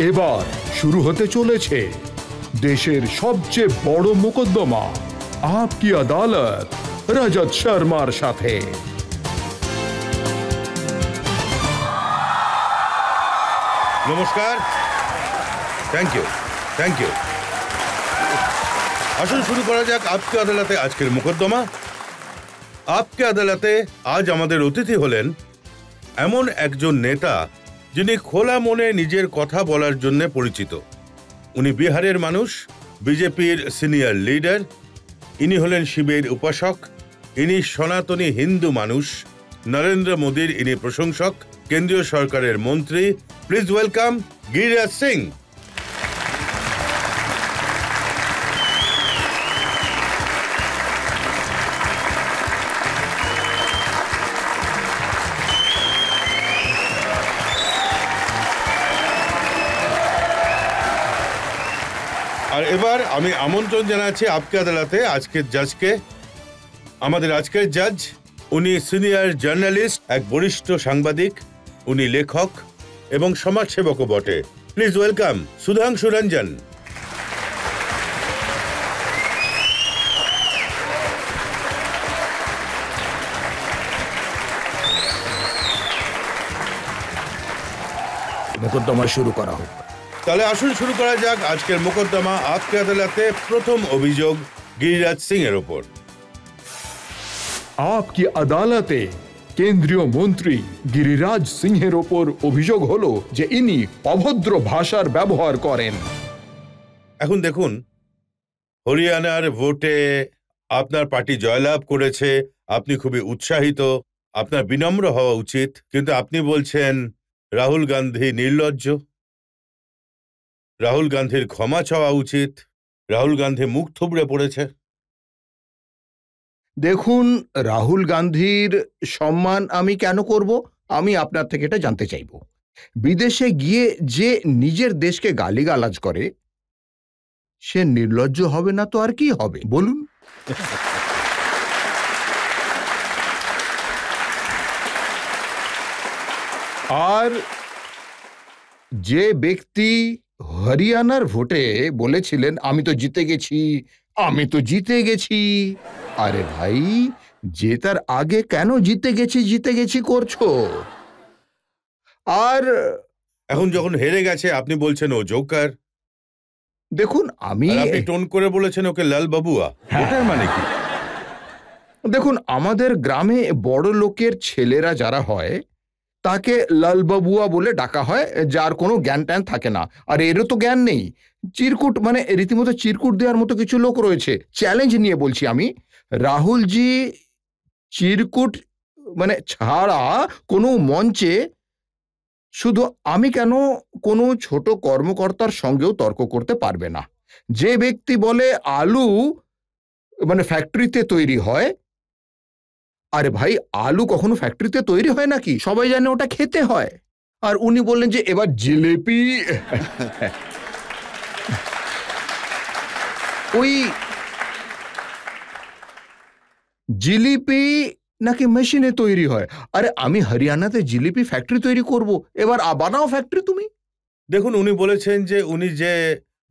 এবার শুরু হতে চলেছে দেশের সবচেয়ে বড় মোকদ্দমা আপকি আদালত রজত শর্মার সাথে। নমস্কার। Thank you. আসুন শুরু করা যাক আপকি আদালতে আজকের মোকদ্দমা। আপকি আদালতে আজ আমাদের অতিথি হলেন এমন একজন নেতা যিনি খোলা মনে নিজের কথা বলার জন্য পরিচিত। উনি বিহারের মানুষ, বিজেপির সিনিয়র লিডার। ইনি হলেন শিবের উপাসক। ইনি সনাতনী হিন্দু মানুষ। নরেন্দ্র মোদীর ইনি প্রশংসক, কেন্দ্রীয় সরকারের মন্ত্রী। Please welcome Giriraj Singh. আর এবার আমি আমন্ত্রণ জানাচ্ছি আপকি আদালতে আজকের জাজকে। আমাদের আজকের জাজ উনি সিনিয়র জার্নালিস্ট, এক বরিষ্ঠ সাংবাদিক, উনি লেখক এবং সমাজসেবকও বটে। Please welcome Sudhanshu Ranjan. মোকদ্দমা শুরু করা হোক। তাহলে আসুন শুরু করা যাক আজকের মোকদ্দমা আপকি আদালতে। প্রথম অভিযোগ গিরিরাজ সিং এর ওপর। আপকি আদালতে কেন্দ্রীয় মন্ত্রী গিরিরাজ সিংহের ওপর অভিযোগ হলো যে ইনি অভদ্র ভাষার ব্যবহার করেন। এখন দেখুন, হরিয়ানার ভোটে আপনার পার্টি জয়লাভ করেছে, আপনি খুবই উৎসাহিত, আপনার বিনম্র হওয়া উচিত, কিন্তু আপনি বলছেন রাহুল গান্ধী নির্লজ্জ, রাহুল গান্ধীর ক্ষমা চাওয়া উচিত, রাহুল গান্ধী মুখ থুবড়ে পড়েছে। দেখুন, রাহুল গান্ধীর সম্মান আমি কেন করব? আমি আপনার থেকে এটা জানতে চাইব। বিদেশে গিয়ে যে নিজের দেশকে গালিগালাজ করে সে নির্লজ্জ হবে না তো আর কি হবে বলুন? আর যে ব্যক্তি হরিয়ানার ভোটে বলেছিলেন আমি তো জিতে গেছি, আরে ভাই, জেতার আগে কেন জিতে গেছি করছো? আর এখন যখন হেরে গেছে আপনি বলছেন ও জোকার। দেখুন, আপনি টোন করে বলেছেন ওকে লাল বাবুয়া। ওটার মানে কি? দেখুন, আমাদের গ্রামে বড় লোকের ছেলেরা যারা হয় তাকে লালবাবুয়া বলে ডাকা হয়, যার কোনো জ্ঞান ট্যান থাকে না। আর এরও তো জ্ঞান নেই। চিরকুট, মানে রীতিমতো চিরকুট দেওয়ার মতো কিছু লোক রয়েছে। চ্যালেঞ্জ নিয়ে বলছি আমি, রাহুলজি চিরকুট মানে ছাড়া কোনো মঞ্চে, শুধু আমি কেন, কোনো ছোট কর্মকর্তার সঙ্গেও তর্ক করতে পারবে না। যে ব্যক্তি বলে আলু মানে ফ্যাক্টরিতে তৈরি হয়, আরে ভাই, আলু কখনো ফ্যাক্টরিতে তৈরি হয় নাকি? সবাই জানে ওটা খেতে হয়। আর উনি বললেন যে এবার জিলিপি ওই জিলিপি নাকি মেশিনে তৈরি হয়। আরে আমি হরিয়ানাতে জিলিপি ফ্যাক্টরি তৈরি করব, এবার বানাও ফ্যাক্টরি তুমি। দেখুন, উনি বলেছেন যে উনি যে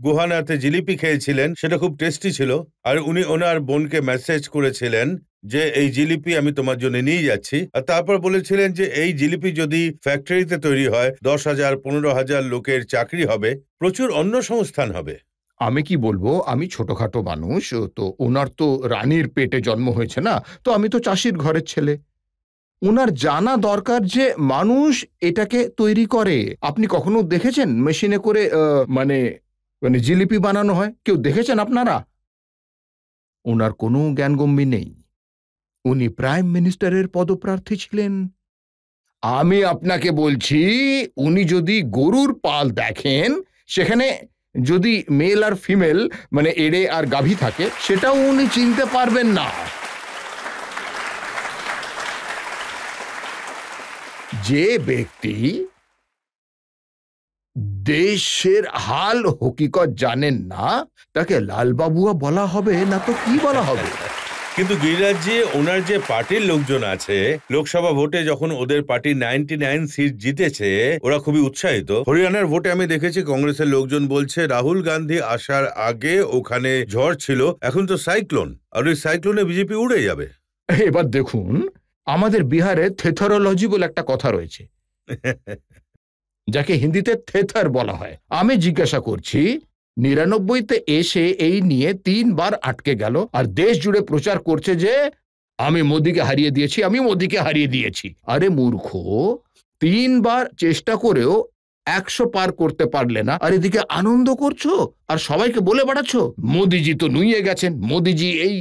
গুহানাতে জিলিপি খেয়েছিলেন সেটা খুব টেস্টি ছিল, আর উনি ওনার বোনকে মেসেজ করেছিলেন যে এই জিলিপি আমি তোমার জন্য নিয়ে যাচ্ছি। আর তারপর বলেছিলেন যে এই জিলিপি যদি ফ্যাক্টরিতে তৈরি হয় 10,000 15,000 লোকের চাকরি হবে, প্রচুর অন্য সংস্থান হবে। আমি কি বলবো, আমি ছোটখাটো মানুষ, তো ওনার তো রানীর পেটে জন্ম হয়েছে না, তো আমি তো চাষির ঘরের ছেলে। ওনার জানা দরকার যে মানুষ এটাকে তৈরি করে। আপনি কখনো দেখেছেন মেশিনে করে মানে মানে জিলিপি বানানো হয়? কেউ দেখেছেন আপনারা? ওনার কোনো জ্ঞানগম্যি নেই। উনি প্রাইম মিনিস্টারের পদপ্রার্থী ছিলেন। আমি আপনাকে বলছি, উনি যদি গরুর পাল দেখেন, সেখানে যদি মেল আর ফিমেল মানে এড়ে আর গাভী থাকে, সেটাও উনি চিনতে পারবেন না। যে ব্যক্তি দেশের হাল হকিকত জানেন না, তাকে লালবাবুয়া বলা হবে না তো কি বলা হবে? কিন্তু গিরিরাজজি, ওনার যে পার্টির লোকজন আছে, লোকসভা ভোটে যখন ওদের পার্টি 99 সিট জিতেছে, ওরা খুবই উৎসাহিত। হরিয়ানার ভোটে আমি দেখেছি কংগ্রেসের লোকজন বলছে রাহুল গান্ধী আসার আগে ওখানে ঝড় ছিল, এখন তো সাইক্লোন, আর ওই সাইক্লোনে বিজেপি উড়ে যাবে। এবার দেখুন, আমাদের বিহারে থেথারোলজি বলে একটা কথা রয়েছে, যাকে হিন্দিতে থেথার বলা হয়। আমি জিজ্ঞাসা করছি, 99তে এসে এই নিয়ে 3 বার আটকে গেল, আর দেশ জুড়ে প্রচার করছে যে আমি মোদিকে হারিয়ে দিয়েছি, আমি মোদিকে হারিয়ে দিয়েছি। আরে মূর্খ, 3 বার চেষ্টা করেও 100 পার করতে পারলে না, আর এদিকে আনন্দ করছো আর সবাইকে বলে বেড়াচ্ছ মোদিজি তো নুইয়ে গেছেন, মোদিজি এই।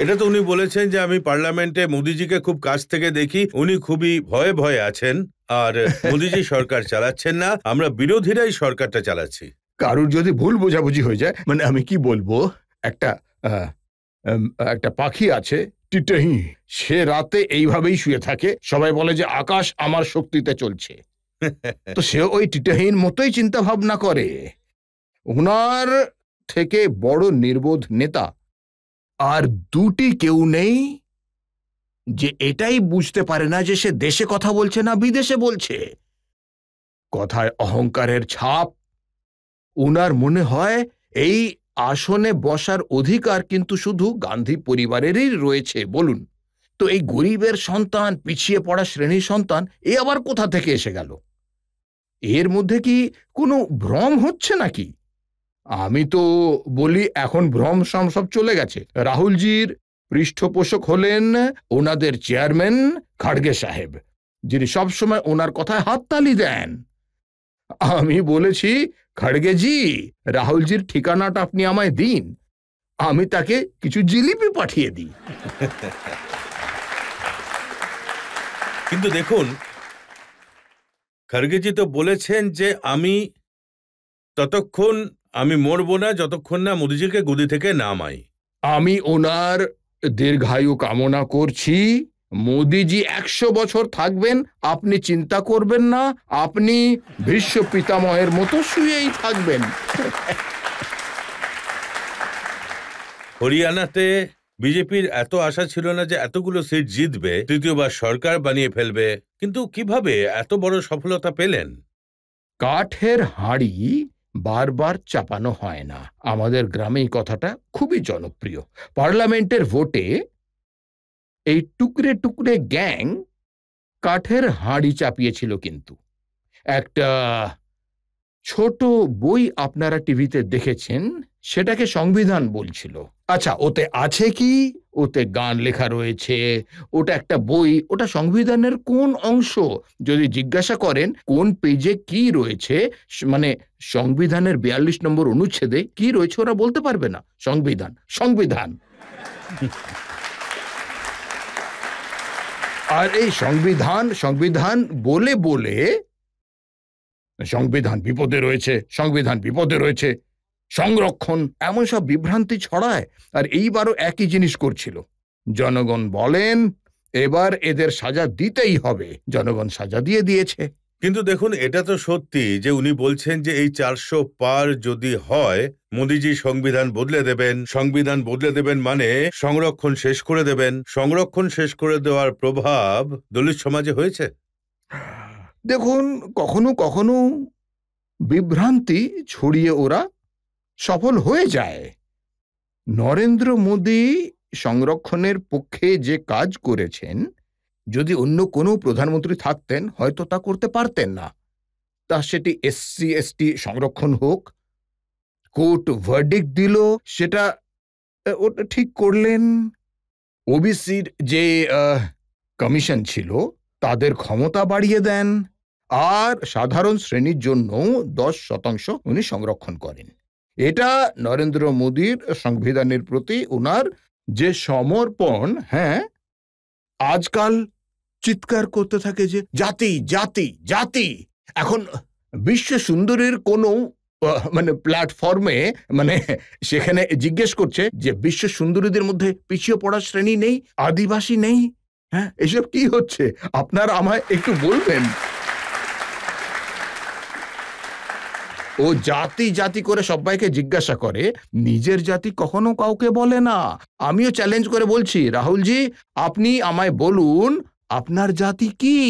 এটা তো উনি বলেছেন যে আমি পার্লামেন্টে মোদিজিকে খুব কাছ থেকে দেখি, উনি খুবই ভয়ে ভয়ে আছেন, আর মোদিজি সরকার চালাচ্ছেন না, আমরা বিরোধীরাই সরকারটা চালাচ্ছি। কারুর যদি ভুল বোঝাবুঝি হয়ে যায়, মানে আমি কি বলবো, একটা পাখি আছে টিটহি, সে রাতে এইভাবেই শুয়ে থাকে, সবাই বলে যে আকাশ আমার শক্তিতে চলছে, তো সে ওই টিটহির মতোই চিন্তা ভাবনা করে। ওনার থেকে বড় নির্বোধ নেতা আর দুটি কেউ নেই যে এটাই বুঝতে পারে না যে সে দেশে কথা বলছে না বিদেশে বলছে। কথায় অহংকারের ছাপ। উনার মনে হয় এই আসনে বসার অধিকার কিন্তু শুধু গান্ধী পরিবারেরই রয়েছে। বলুন তো, এই গরিবের সন্তান, পিছিয়ে পড়া শ্রেণীর সন্তান, এ আবার কোথা থেকে এসে গেল? এর মধ্যে কি কোনো ভ্রম হচ্ছে নাকি? আমি তো বলি এখন ভ্রম সব চলে গেছে। রাহুলজির পৃষ্ঠপোষক হলেন ওনাদের চেয়ারম্যান খাড়গে সাহেব, যিনি সবসময় ওনার কথায় হাততালি দেন। আমি বলেছি, খাড়গেজি, রাহুলজির ঠিকানাটা আপনি আমায় দিন, আমি তাকে কিছু জিলিপি পাঠিয়ে দিই। কিন্তু দেখুন, খাড়গেজি তো বলেছেন যে আমি মরব না যতক্ষণ না মোদিজিকে গদি থেকে নামাই। আমি ওনার দীর্ঘায়ু কামনা করছি। মোদিজি 100 বছর থাকবেন, আপনি চিন্তা করবেন না, আপনি ভীষ্ম পিতামহের মতো শুয়েই থাকবেন। হরিয়ানাতে বিজেপির এত আশা ছিল না যে এতগুলো সিট জিতবে, তৃতীয়বার সরকার বানিয়ে ফেলবে, কিন্তু কিভাবে এত বড় সফলতা পেলেন? কাঠের হাঁড়ি বারবার চাপানো হয় না। আমাদের গ্রামে এই কথাটা খুবই জনপ্রিয়। পার্লামেন্টের ভোটে এই টুকরে টুকরে গ্যাং কাঠের হাঁড়ি চাপিয়েছিল, কিন্তু একটা ছোট বই আপনারা টিভিতে দেখেছেন, সেটাকে সংবিধান বলছিল। আচ্ছা, ওতে আছে কি? ওতে গান লেখা রয়েছে, ওটা একটা বই, ওটা সংবিধানের কোন অংশ? যদি জিজ্ঞাসা করেন কোন পেজে কি রয়েছে, মানে সংবিধানের 42 নম্বর অনুচ্ছেদে কি রয়েছে, ওরা বলতে পারবে না। সংবিধান সংবিধান আর এই সংবিধান সংবিধান বলে বলে সংবিধান বিপদে রয়েছে, সংবিধান বিপদে রয়েছে, সংরক্ষণ, এমন সব বিভ্রান্তি ছড়ায়। আর এইবারও একই জিনিস করছিল। জনগণ বলেন এবার এদের সাজা দিতেই হবে, জনগণ সাজা দিয়ে দিয়েছে। কিন্তু দেখুন, এটা তো সত্যি যে উনি বলছেন যে এই 400 পার যদি হয়, মোদিজি সংবিধান বদলে দেবেন। সংবিধান বদলে দেবেন মানে সংরক্ষণ শেষ করে দেবেন। সংরক্ষণ শেষ করে দেওয়ার প্রভাব দলিত সমাজে হয়েছে। দেখুন, কখনো কখনো বিভ্রান্তি ছড়িয়ে ওরা সফল হয়ে যায়। নরেন্দ্র মোদী সংরক্ষণের পক্ষে যে কাজ করেছেন, যদি অন্য কোনো প্রধানমন্ত্রী থাকতেন হয়তো তা করতে পারতেন না। তা সেটি SC ST সংরক্ষণ হোক, কোর্ট ভার্ডিক্ট দিল, সেটা ওটা ঠিক করলেন। ওবিসির যে কমিশন ছিল তাদের ক্ষমতা বাড়িয়ে দেন, আর সাধারণ শ্রেণীর জন্য 10% উনি সংরক্ষণ করেন। এটা নরেন্দ্র মোদীর সংবিধানের প্রতি ওনার যে সমর্পণ। হ্যাঁ, আজকাল চিৎকার করতে থাকে যে জাতি জাতি জাতি। এখন বিশ্ব সুন্দরীর কোনো মানে প্ল্যাটফর্মে, মানে সেখানে জিজ্ঞেস করছে যে বিশ্ব সুন্দরীদের মধ্যে পিছিয়ে পড়া শ্রেণী নেই, আদিবাসী নেই? হ্যাঁ, এসব কি হচ্ছে? আপনারা আমায় একটু বলবেন। ও জাতি জাতি করে সবাইকে জিজ্ঞাসা করে, নিজের জাতি কখনো কাউকে বলে না। আমিও চ্যালেঞ্জ করে বলছি, রাহুলজি আপনি আমায় বলুন আপনার জাতি কি,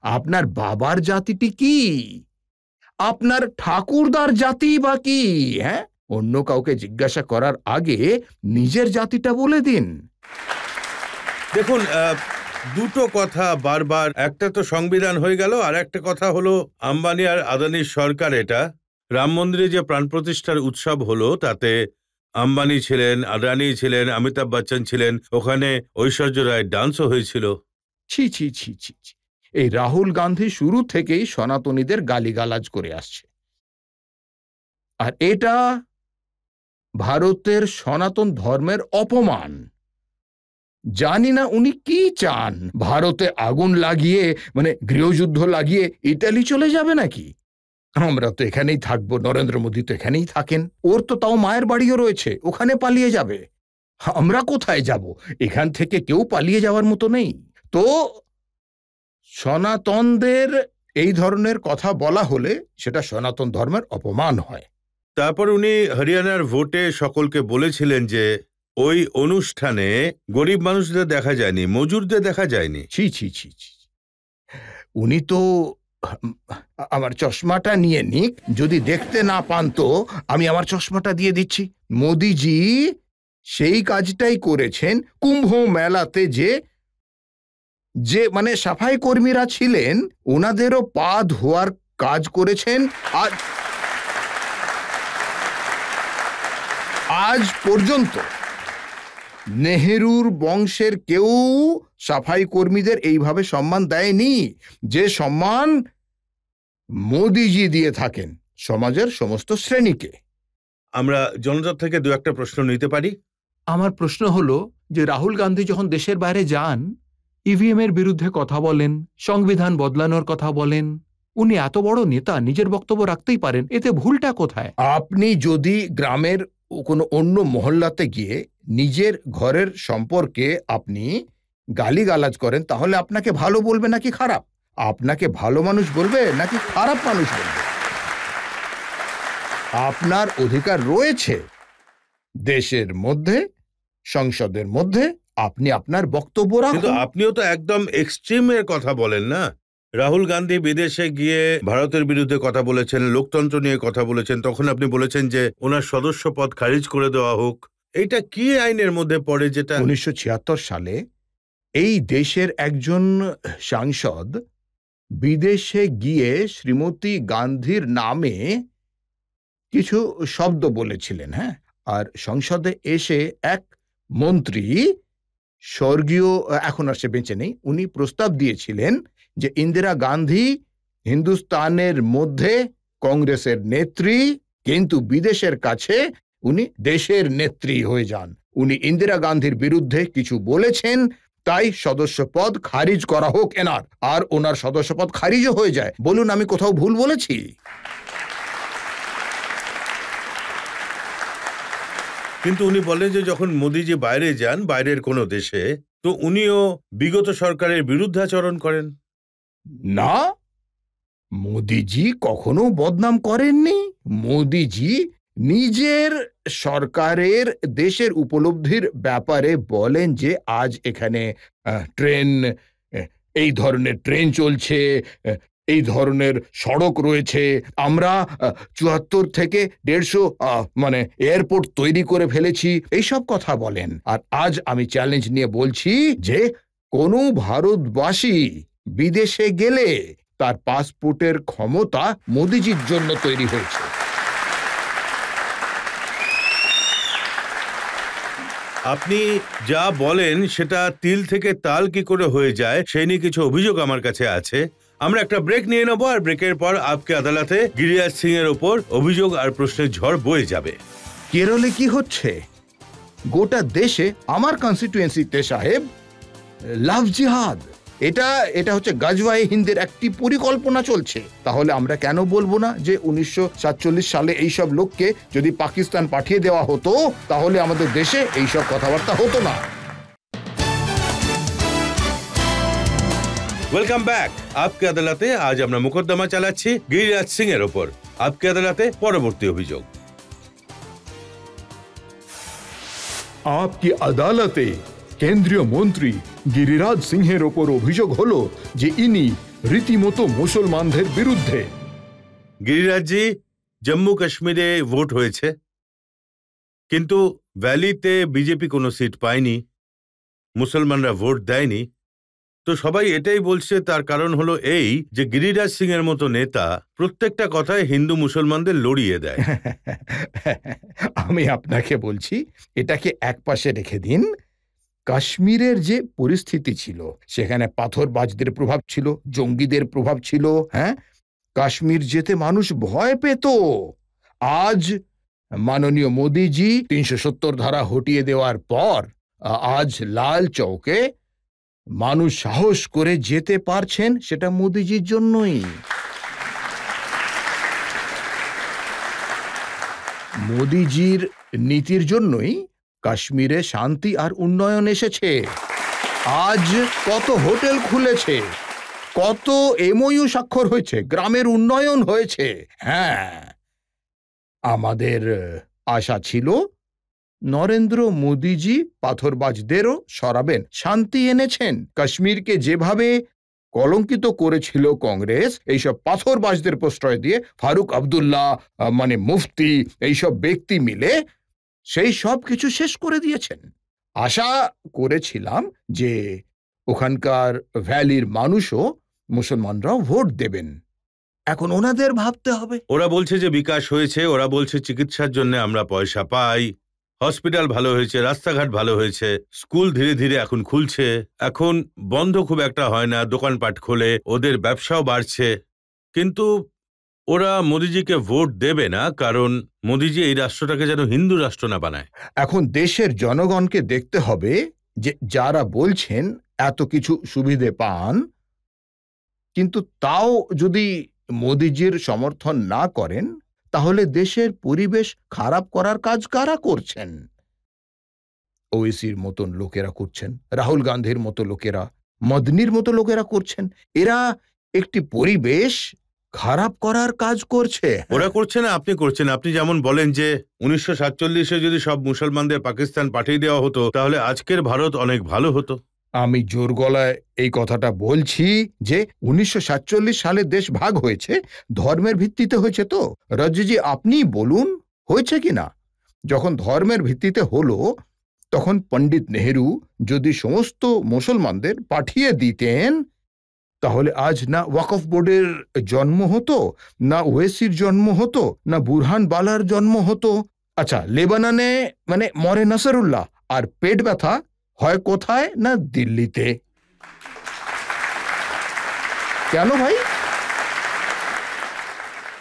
আপনার বাবার জাতিটি কি, আপনার ঠাকুরদার জাতি বা কি? হ্যাঁ, অন্য কাউকে জিজ্ঞাসা করার আগে নিজের জাতিটা বলে দিন। দেখুন, দুটো কথা বারবার, একটা তো সংবিধান হয়ে গেল, আর একটা কথা হলো আম্বানি আর আদানির সরকার। এটা রাম মন্দিরে যে প্রাণ প্রতিষ্ঠার উৎসব হলো, তাতে আম্বানি ছিলেন, আদানি ছিলেন, অমিতাভ বচ্চন ছিলেন, ওখানে ঐশ্বর্য রায় ডান্সও হয়েছিল। ছি ছি ছি ছি ছি। এই রাহুল গান্ধী শুরু থেকেই সনাতনীদের গালিগালাজ করে আসছে, আর এটা ভারতের সনাতন ধর্মের অপমান। জানি না উনি কি চান, ভারতে আগুন লাগিয়ে মানে গৃহযুদ্ধ লাগিয়ে ইতালি চলে যাবে নাকি? আমরা তো এখানেই থাকবো, নরেন্দ্র মোদী তো এখানেই থাকেন, ওর তো তাও মায়ের বাড়িও রয়েছে, ওখানে পালিয়ে যাবে। আমরা কোথায় যাব? এখান থেকে কেউ পালিয়ে যাওয়ার মতো নেই। তো সনাতনদের এই ধরনের কথা বলা হলে সেটা সনাতন ধর্মের অপমান হয়। তারপর উনি হরিয়ানার ভোটে সকলকে বলেছিলেন যে ওই অনুষ্ঠানে গরিব মানুষদের দেখা যায়নি, মজুরদের দেখা যায়নি। ছি ছি ছি ছি। উনি তো আমার চশমাটা নিয়ে নিক, যদি দেখতে না পান তো আমি আমার চশমাটা দিয়ে দিচ্ছি। মোদিজি সেই কাজটাই করেছেন কুম্ভ মেলাতে, যে মানে সাফাই কর্মীরা ছিলেন ওনাদেরও পা ধোয়ার কাজ করেছেন। আজ পর্যন্ত নেহেরুর বংশের কেউ সাফাই কর্মীদের এইভাবে সম্মান দেয়নি যে সম্মান মোদিজি দিয়ে থাকেন সমাজের সমস্ত শ্রেণীকে। আমরা জনতার থেকে দু একটা প্রশ্ন নিতে পারি? আমার প্রশ্ন হলো যে রাহুল গান্ধী যখন দেশের বাইরে যান, ইভিএম এর বিরুদ্ধে কথা বলেন, সংবিধান বদলানোর কথা বলেন, উনি এত বড় নেতা নিজের বক্তব্য রাখতেই পারেন, এতে ভুলটা কোথায়? আপনি যদি গ্রামের কোনো অন্য মহল্লাতে গিয়ে নিজের ঘরের সম্পর্কে আপনি গালিগালাজ করেন, তাহলে আপনাকে ভালো বলবে নাকি খারাপ? আপনাকে ভালো মানুষ বলবে নাকি খারাপ মানুষ বলবে? আপনার অধিকার রয়েছে দেশের মধ্যে, সংসদের মধ্যে আপনি আপনার বক্তব্য রাখুন। কিন্তু আপনিও তো একদম এক্সট্রিমের কথা বলেন না। রাহুল গান্ধী বিদেশে গিয়ে ভারতের বিরুদ্ধে কথা বলেছেন, লোকতন্ত্র নিয়ে কথা বলেছেন, তখন আপনি বলেছেন যে ওনার সদস্য পদ খারিজ করে দেওয়া হোক। এইটা কি আইনের মধ্যে পড়ে? যেটা 1976 সালে এই দেশের একজন সাংসদ বিদেশে গিয়ে শ্রীমতী গান্ধীর নামে কিছু শব্দ বলেছিলেন। হ্যাঁ, আর সংসদে এসে এক মন্ত্রী, স্বর্গীয়, এখন আর সে বেঁচে নেই, উনি প্রস্তাব দিয়েছিলেন যে ইন্দিরা গান্ধী হিন্দুস্তানের মধ্যে কংগ্রেসের নেত্রী, কিন্তু বিদেশের কাছে উনি দেশের নেত্রী হয়ে যান। উনি ইন্দিরা গান্ধীর বিরুদ্ধে কিছু বলেছেন, তাই সদস্যপদ খারিজ করা হোক এনার, আর ওনার সদস্যপদ খারিজও হয়ে যায়। বলুন আমি কোথাও ভুল বলেছি? কিন্তু উনি বলেন যে যখন মোদিজি বাইরে যান, বাইরের কোনো দেশে, তো উনিও বিগত সরকারের বিরুদ্ধাচরণ করেন। না, মোদিজি কখনো বদনাম করেননি। মোদিজি নিজের সরকারের দেশের উপলব্ধির ব্যাপারে বলেন যে আজ এখানে ট্রেন, এই ধরনের ট্রেন চলছে, এই ধরনের সড়ক রয়েছে, আমরা ৭৪ থেকে ১৫০ মানে এয়ারপোর্ট তৈরি করে ফেলেছি, এইসব কথা বলেন। আর আজ আমি চ্যালেঞ্জ নিয়ে বলছি যে কোনো ভারতবাসী বিদেশে গেলে তার পাসপোর্টের ক্ষমতা মোদিজির জন্য তৈরি হয়েছে। আপনি যা বলেন সেটা তিল থেকে তাল কি করে হয়ে যায়, সেই নিয়ে কিছু অভিযোগ আমার কাছে আছে। আমরা একটা ব্রেক নিয়ে নেবো, আর ব্রেকের পর আপকে আদালতে গিরিরাজ সিং এর ওপর অভিযোগ আর প্রশ্নের ঝড় বয়ে যাবে। কেরলে কি হচ্ছে? গোটা দেশে, আমার কনস্টিটিউয়েন্সিতে সাহেব, লাভ জিহাদ, এটা হচ্ছে গাজওয়ায়ে হিন্দের একটি পরিকল্পনা চলছে। তাহলে আমরা কেন বলবো না যে 1947 সালে এইসব লোককে যদি পাকিস্তান পাঠিয়ে দেওয়া হতো, তাহলে আমাদের দেশে এইসব কথাবার্তা হতো না। Welcome back. আপকে আদালতে আজ আমরা মোকদ্দমা চালাচ্ছি গিরিরাজ সিং এর ওপর। আপকে আদালতে পরবর্তী অভিযোগ। আপকি আদালতে কেন্দ্রীয় মন্ত্রী গিরিরাজ সিংহের ওপর অভিযোগ হলো যে ইনি রীতিমতো মুসলমানদের বিরুদ্ধে। গিরিরাজজি, জম্মু কাশ্মীরে ভোট হয়েছে, কিন্তু ভ্যালিতে বিজেপি কোনো সিট পায়নি, মুসলমানরা ভোট দেয়নি। তো সবাই এটাই বলছে, তার কারণ হলো এই যে গিরিরাজ সিং এর মতো নেতা প্রত্যেকটা কথায় হিন্দু মুসলমানদের লড়িয়ে দেয়। আমি আপনাকে বলছি, এটাকে একপাশে রেখে দিন। কাশ্মীরের যে পরিস্থিতি ছিল, সেখানে পাথরবাজদের প্রভাব ছিল, জঙ্গিদের প্রভাব ছিল। হ্যাঁ, কাশ্মীর যেতে মানুষ ভয় পেত। আজ মাননীয় মোদিজি ৩৭০ ধারা হটিয়ে দেওয়ার পর আজ লাল চৌকে মানুষ সাহস করে যেতে পারছেন, সেটা মোদিজির জন্যই। মোদিজির নীতির জন্যই কাশ্মীরে শান্তি আর উন্নয়ন এসেছে। আজ কত হোটেল খুলেছে, কত এমওইউ স্বাক্ষর হয়েছে, গ্রামের উন্নয়ন হয়েছে। হ্যাঁ, আমাদের আশা ছিল নরেন্দ্র মোদিজি পাথরবাজদেরও সরাবেন, শান্তি এনেছেন। কাশ্মীরকে যেভাবে কলঙ্কিত করেছিল কংগ্রেস, এইসব পাথরবাজদের প্রশ্রয় দিয়ে ফারুক আব্দুল্লাহ মানে মুফতি এইসব ব্যক্তি মিলে সেই সব কিছু শেষ করে দিয়েছেন। আশা করেছিলাম যে ওখানকার ভ্যালির মানুষও, মুসলমানরাও ভোট দেবেন। এখন ওনাদের ভাবতে হবে। ওরা বলছে যে বিকাশ হয়েছে, ওরা বলছে চিকিৎসার জন্য আমরা পয়সা পাই, হসপিটাল ভালো হয়েছে, রাস্তাঘাট ভালো হয়েছে, স্কুল ধীরে ধীরে এখন খুলছে, এখন বন্ধ খুব একটা হয় না, দোকানপাট খোলে, ওদের ব্যবসাও বাড়ছে। কিন্তু ওরা মোদিজিকে ভোট দেবে না, কারণ মোদিজি এই রাষ্ট্রটাকে যেন হিন্দু রাষ্ট্র না বানায়। এখন দেশের জনগণকে দেখতে হবে যে যারা বলছেন এত কিছু সুবিধে পান, কিন্তু তাও যদি মোদিজির সমর্থন না করেন, তাহলে দেশের পরিবেশ খারাপ করার কাজ কারা করছেন? ওয়েসির মতন লোকেরা করছেন, রাহুল গান্ধীর মতো লোকেরা, মদনির মতো লোকেরা করছেন। এরা একটি পরিবেশ খারাপ করার কাজ করছে। ওরা করছে না, আপনি করছেন। আপনি যেমন বলেন যে 1947-এ যদি সব মুসলমানদের পাকিস্তান পাঠিয়ে দেওয়া হতো, তাহলে আজকের ভারত অনেক ভালো হতো। আমি জোর গলায় এই কথাটা বলছি যে 1947 সালে দেশ ভাগ হয়েছে ধর্মের ভিত্তিতে হয়েছে। তো রাজ্যজি, আপনি বলুন হয়েছে কিনা? যখন ধর্মের ভিত্তিতে হলো, তখন পণ্ডিত নেহেরু যদি সমস্ত মুসলমানদের পাঠিয়ে দিতেন, তাহলে আজ না ওয়াকফ বোর্ডের জন্ম হতো, না ওয়েসির জন্ম হতো, না বুরহান বালার জন্ম হতো। আচ্ছা, লেবাননে মানে মরে নাসরুল্লাহ, আর পেট ব্যথা হয় কোথায়? না দিল্লিতে। কেন ভাই?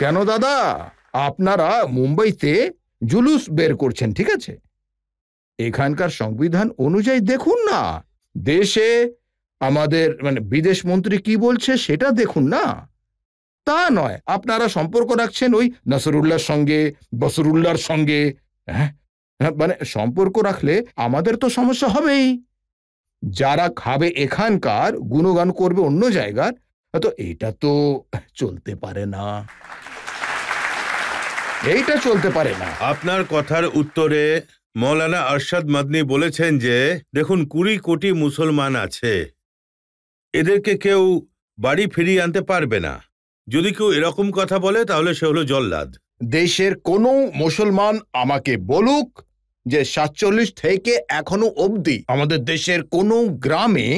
কেন দাদা? আপনারা মুম্বাইতে জুলুস বের করছেন, ঠিক আছে, এখানকার সংবিধান অনুযায়ী দেখুন না। দেশে আমাদের মানে বিদেশ মন্ত্রী কি বলছে সেটা দেখুন না। তা নয় আপনারা সম্পর্ক রাখছেন ওই নাসরুল্লাহর সঙ্গে, বসরুল্লাহর সঙ্গে। হ্যাঁ, মানে সম্পর্ক রাখলে আমাদের তো সমস্যা হবেই। যারা খাবে এখানকার, গুণগান করবে অন্য জায়গার, তো এটা তো চলতে পারে না, এইটা চলতে পারে না। আপনার কথার উত্তরে মৌলানা আরশাদ মদনী বলেছেন যে দেখুন 20 কোটি মুসলমান আছে, এদেরকে কেউ বাড়ি ফিরিয়ে আনতে পারবে না। যদি কেউ এরকম কথা বলে তাহলে সে হলো জল্লাদ। দেশের কোনো মুসলমান আমাকে বলুক যে 47 থেকে এখনো অবধি আমাদের দেশের কোনো গ্রামে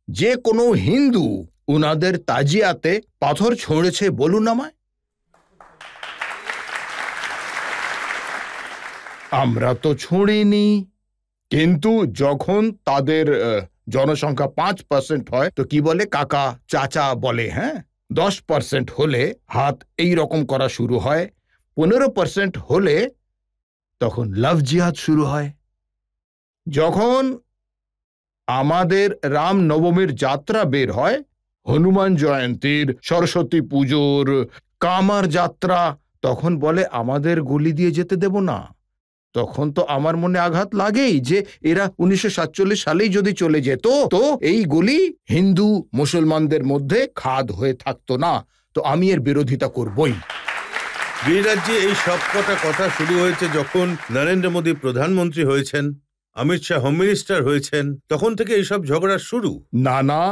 যে কোনো হিন্দু উনাদের তাজিয়াতে পাথর ছুঁড়েছে, বলুন আমায়। আমরা তো ছুঁড়িনি, কিন্তু যখন তাদের জনসংখ্যা 5% হয় তো কি বলে? কাকা চাচা বলে। হ্যাঁ, 10% হলে হাত এই রকম করা শুরু হয়, 15% হলে তখন লাভ জিহাদ শুরু হয়। যখন আমাদের রাম নবমীর যাত্রা বের হয়, হনুমান জয়ন্তীর, সরস্বতী পুজোর, কামার যাত্রা, তখন বলে আমাদের গলি দিয়ে যেতে দেব না, তখন তো আমার মনে আঘাত লাগেই যে এরা 1947 সালেই যদি চলে যেত তো এইগুলি হিন্দু মুসলমানদের মধ্যে খাদ হয়ে থাকতো না। তো আমি এর বিরোধিতা করবই। গিরিরাজ্যে এই সব কথা শুরু হয়েছে যখন নরেন্দ্র মোদী প্রধানমন্ত্রী হয়েছেন, অমিত শাহ হোম মিনিস্টার হয়েছেন, তখন থেকে এইসব ঝগড়া শুরু। না না,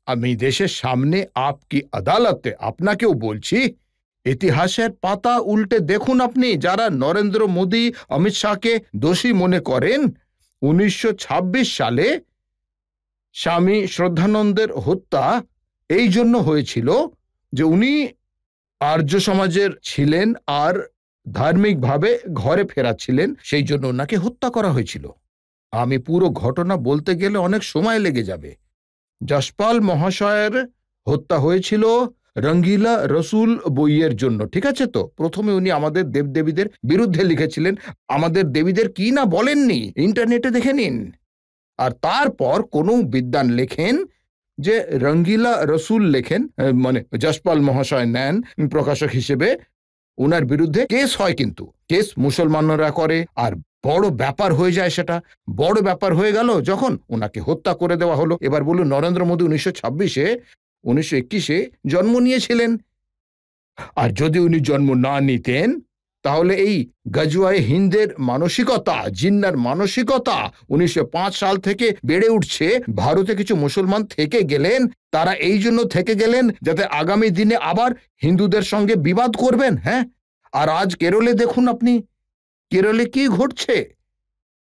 আমি দেশের সামনে আপকি আদালতে আপনাকেও বলছি, ইতিহাসের পাতা উল্টে দেখুন আপনি। যারা নরেন্দ্র মোদী অমিত শাহকে দোষী মনে করেন, 1926 সালে স্বামী শ্রদ্ধানন্দের হত্যা এই জন্য হয়েছিল যে উনি আর্য সমাজের ছিলেন আর ধার্মিকভাবে ঘরে ফেরাচ্ছিলেন, সেই জন্য ওনাকে হত্যা করা হয়েছিল। আমি পুরো ঘটনা বলতে গেলে অনেক সময় লেগে যাবে। যশপাল মহাশয়ের হত্যা হয়েছিল রঙ্গিলা রসুল বইয়ের জন্য, ঠিক আছে? তো প্রথমে উনি আমাদের দেবদেবীদের বিরুদ্ধে লিখেছিলেন, আমাদের দেবীদের কি না বলেননি, ইন্টারনেটে দেখে নিন। আর তারপর কোনো বিদ্বান লেখেন যে রঙ্গিলা রসুল লেখেন, মানে যশপাল মহাশয় নেন প্রকাশক হিসেবে, ওনার বিরুদ্ধে কেস হয়, কিন্তু কেস মুসলমানরা করে আর বড় ব্যাপার হয়ে যায়। সেটা বড় ব্যাপার হয়ে গেল যখন ওনাকে হত্যা করে দেওয়া হলো। এবার বলুন, নরেন্দ্র মোদী 1926-এ 1921-এ জন্ম নিয়েছিলেন, আর যদি উনি জন্ম না নিতেন তাহলে এই গজওয়ায়ে হিন্দের মানসিকতা, জিন্নার মানসিকতা 1905 সাল থেকে বেড়ে উঠছে। ভারতে কিছু মুসলমান থেকে গেলেন, তারা এই জন্য থেকে গেলেন যাতে আগামী দিনে আবার হিন্দুদের সঙ্গে বিবাদ করবেন। হ্যাঁ, আর আজ কেরলে দেখুন আপনি, কেরলে কি ঘটছে।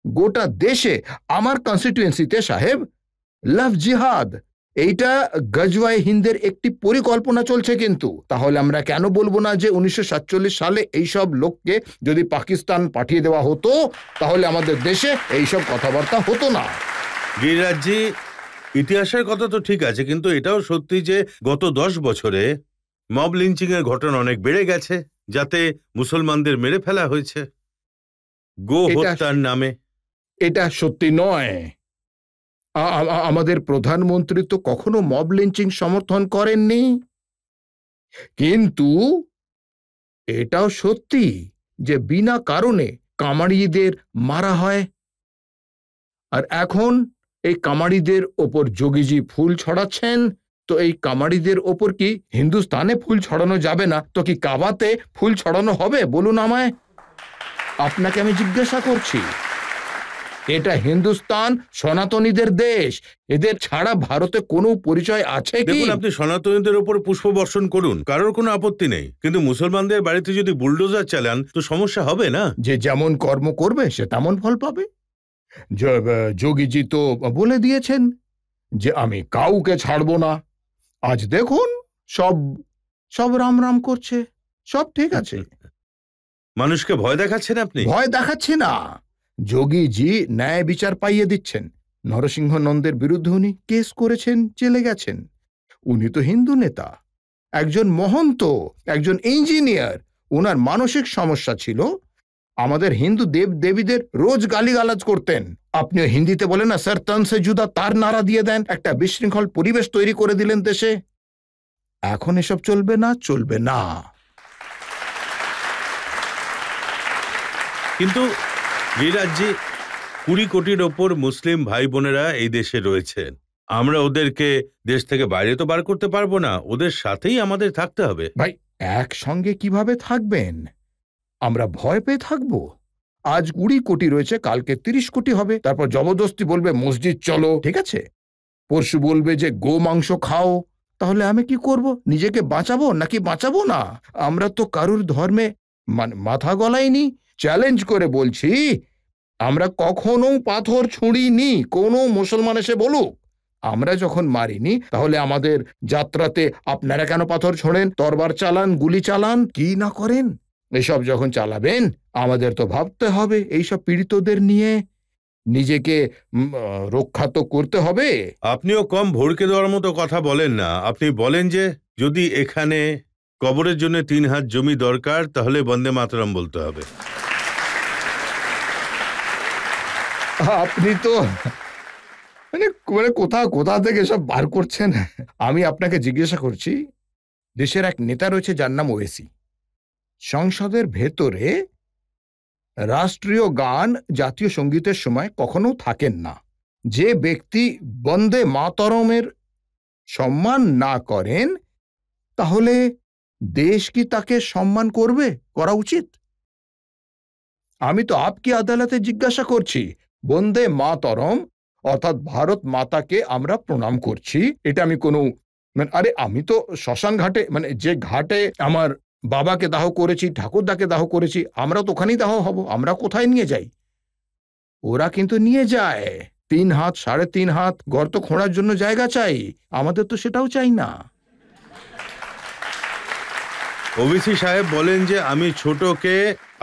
গোটা দেশে, আমার কনস্টিটিউয়েন্সিতে সাহেব, লাভ জিহাদ, এইটা গজওয়ায়ে হিন্দের একটি পরিকল্পনা চলছে। কিন্তু তাহলে আমরা কেন বলবো না যে 1947 সালে এইসব লোককে যদি পাকিস্তান পাঠিয়ে দেওয়া হতো তাহলে আমাদের দেশে এইসব কথাবার্তা হতো না। গিরিরাজ্যে ইতিহাসের কথা তো ঠিক আছে, কিন্তু এটাও সত্যি যে গত 10 বছরে মব লিঞ্চিং এর ঘটনা অনেক বেড়ে গেছে, যাতে মুসলমানদের মেরে ফেলা হয়েছে গো হত্যার নামে। এটা সত্যি নয়। আমাদের প্রধানমন্ত্রী তো কখনো মব লিঞ্চিং সমর্থন করেননি, কিন্তু এটাও সত্যি যে বিনা কারণে কামাড়িদের মারা হয়। আর এখন এই কামাড়িদের ওপর যোগীজি ফুল ছড়াচ্ছেন। তো এই কামাড়িদের ওপর কি হিন্দুস্তানে ফুল ছড়ানো যাবে না তো কি কাবাতে ফুল ছড়ানো হবে? বলুন আমায়, আপনাকে আমি জিজ্ঞাসা করছি। এটা হিন্দুস্তান সনাতনীদের দেশ, এদের ছাড়া ভারতে কোনো পরিচয় আছে কি? দেখুন, আপনি সনাতনীদের উপর পুষ্প বর্ষণ করুন, কারোর কোনো আপত্তি নেই, কিন্তু মুসলমানদের বাড়িতে যদি বুলডোজার চালান তো সমস্যা হবে না? যে যেমন কর্ম করবে সে তেমন ফল পাবে। যোগীজি তো বলে দিয়েছেন যে আমি কাউকে ছাড়বো না। আজ দেখুন সব সব রাম রাম করছে, সব ঠিক আছে। মানুষকে ভয় দেখাচ্ছেন আপনি? ভয় দেখাচ্ছি না, যোগীজি ন্যায় বিচার পাইয়ে দিচ্ছেন। নরসিংহ নন্দের বিরুদ্ধে উনি কেস করেছেন, জেলে গেছেন। উনি তো হিন্দু নেতা, একজন মহন্ত, একজন ইঞ্জিনিয়ার। ওনার মানসিক সমস্যা ছিল। আমাদের হিন্দু দেব দেবীদের রোজ গালিগালাজ করতেন। আপনিও হিন্দিতে বলেন না, স্যার তন সে জুদা, তার নারা দিয়ে দেন, একটা বিশৃঙ্খল পরিবেশ তৈরি করে দিলেন দেশে। এখন এসব চলবে না, চলবে না। কিন্তু গিরিরাজ্যে 20 কোটির ওপর মুসলিম ভাই বোনেরা এই দেশে রয়েছেন। আমরা ওদেরকে দেশ থেকে বাইরে তো বার করতে পারবো না, ওদের সাথেই আমাদের থাকতে হবে। ভাই, একসঙ্গে কিভাবে থাকবেন? আমরা ভয় পেয়ে থাকবো? আজ 20 কোটি রয়েছে, কালকে 30 কোটি হবে। তারপর জবরদস্তি বলবে মসজিদ চলো, ঠিক আছে? পরশু বলবে যে গো মাংস খাও। তাহলে আমি কি করব? নিজেকে বাঁচাবো নাকি বাঁচাবো না? আমরা তো কারুর ধর্মে মাথা গলাইনি। চ্যালেঞ্জ করে বলছি, আমরা কখনো পাথর ছুঁড়িনি। কোনো মুসলমান এসে বলুক। আমরা যখন মারিনি, তাহলে আমাদের যাত্রাতে আপনারা কেন পাথর ছোঁড়েন, তরবার চালান, গুলি চালান, কি না করেন? এসব যখন চালাবেন আমাদের তো ভাবতে হবে এইসব পীড়িতদের নিয়ে। নিজেকে রক্ষা তো করতে হবে। আপনিও কম ভড়কে দেওয়ার মতো কথা বলেন না। আপনি বলেন যে যদি এখানে কবরের জন্য 3 হাত জমি দরকার তাহলে বন্দে মাতরম বলতে হবে। আপনি তো মানে কোথা থেকে সব বার করছেন। আমি আপনাকে জিজ্ঞাসা করছি, দেশের এক নেতা রয়েছে যার নাম ওয়েসি। সংসদের ভেতরে রাষ্ট্রীয় গান জাতীয় সঙ্গীতের সময় কখনো থাকেন না। যে ব্যক্তি বন্দে মাতরমের সম্মান না করেন, তাহলে দেশ কি তাকে সম্মান করবে? করা উচিত? আমি তো আপকি আদালতে জিজ্ঞাসা করছি, বন্দে মাতরম অর্থাৎ ভারত মাতাকে আমরা প্রণাম করছি, এটা আমি কোনো আরে আমি তো শ্মশান ঘাটে, যে ঘাটে আমার বাবাকে দাহ করেছি, ঠাকুরদাকে দাহ করেছি, আমরা তো ওখানেই দাহ হব। আমরা কোথায় নিয়ে যাই? ওরা কিন্তু নিয়ে যায় 3 হাত 3.5 হাত গর্ত খোঁড়ার জন্য জায়গা চাই, আমাদের তো সেটাও চাই না। ওবিসি সাহেব বলেন যে আমি ছোটকে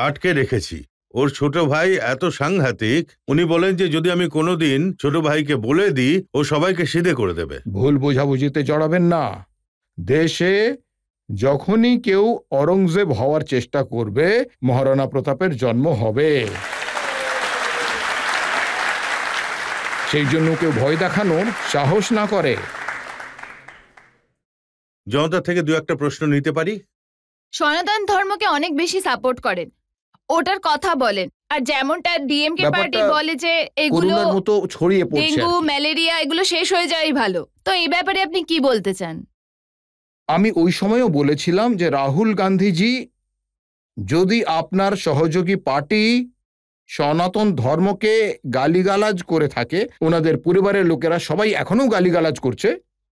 আটকে রেখেছি, ওর ছোট ভাই এত সাংঘাতিক, উনি বলেন যে যদি আমি কোনোদিন ছোট ভাইকে বলে দিই, ও সবাইকে সিধে করে দেবে। ভুল বোঝাবুঝিতে জড়াবেন না। দেশে যখনই কেউ অরঙ্গজেব হওয়ার চেষ্টা করবে, মহারানা প্রতাপের জন্ম হবে। সেই জন্য কেউ ভয় দেখানোর সাহস না করে। জনতা থেকে 2-1টা প্রশ্ন নিতে পারি? সনাতন ধর্মকে অনেক বেশি সাপোর্ট করেন, ওটার কথা বলেন। আর যেমনটা ডিএমকে পার্টি বলে যে এগুলো করোনার মতো ছড়িয়ে পড়ছে, ডেঙ্গু ম্যালেরিয়া এগুলো শেষ হয়ে যাওয়াই ভালো, তো এই ব্যাপারে আপনি কি বলতে চান? আমি ওই সময়ও বলেছিলাম যে রাহুল গান্ধীজি যদি আপনার সহযোগী পার্টি সনাতন ধর্মকে গালিগালাজ করে থাকে, ওনাদের পরিবারের লোকেরা সবাই এখনো গালিগালাজ করছে,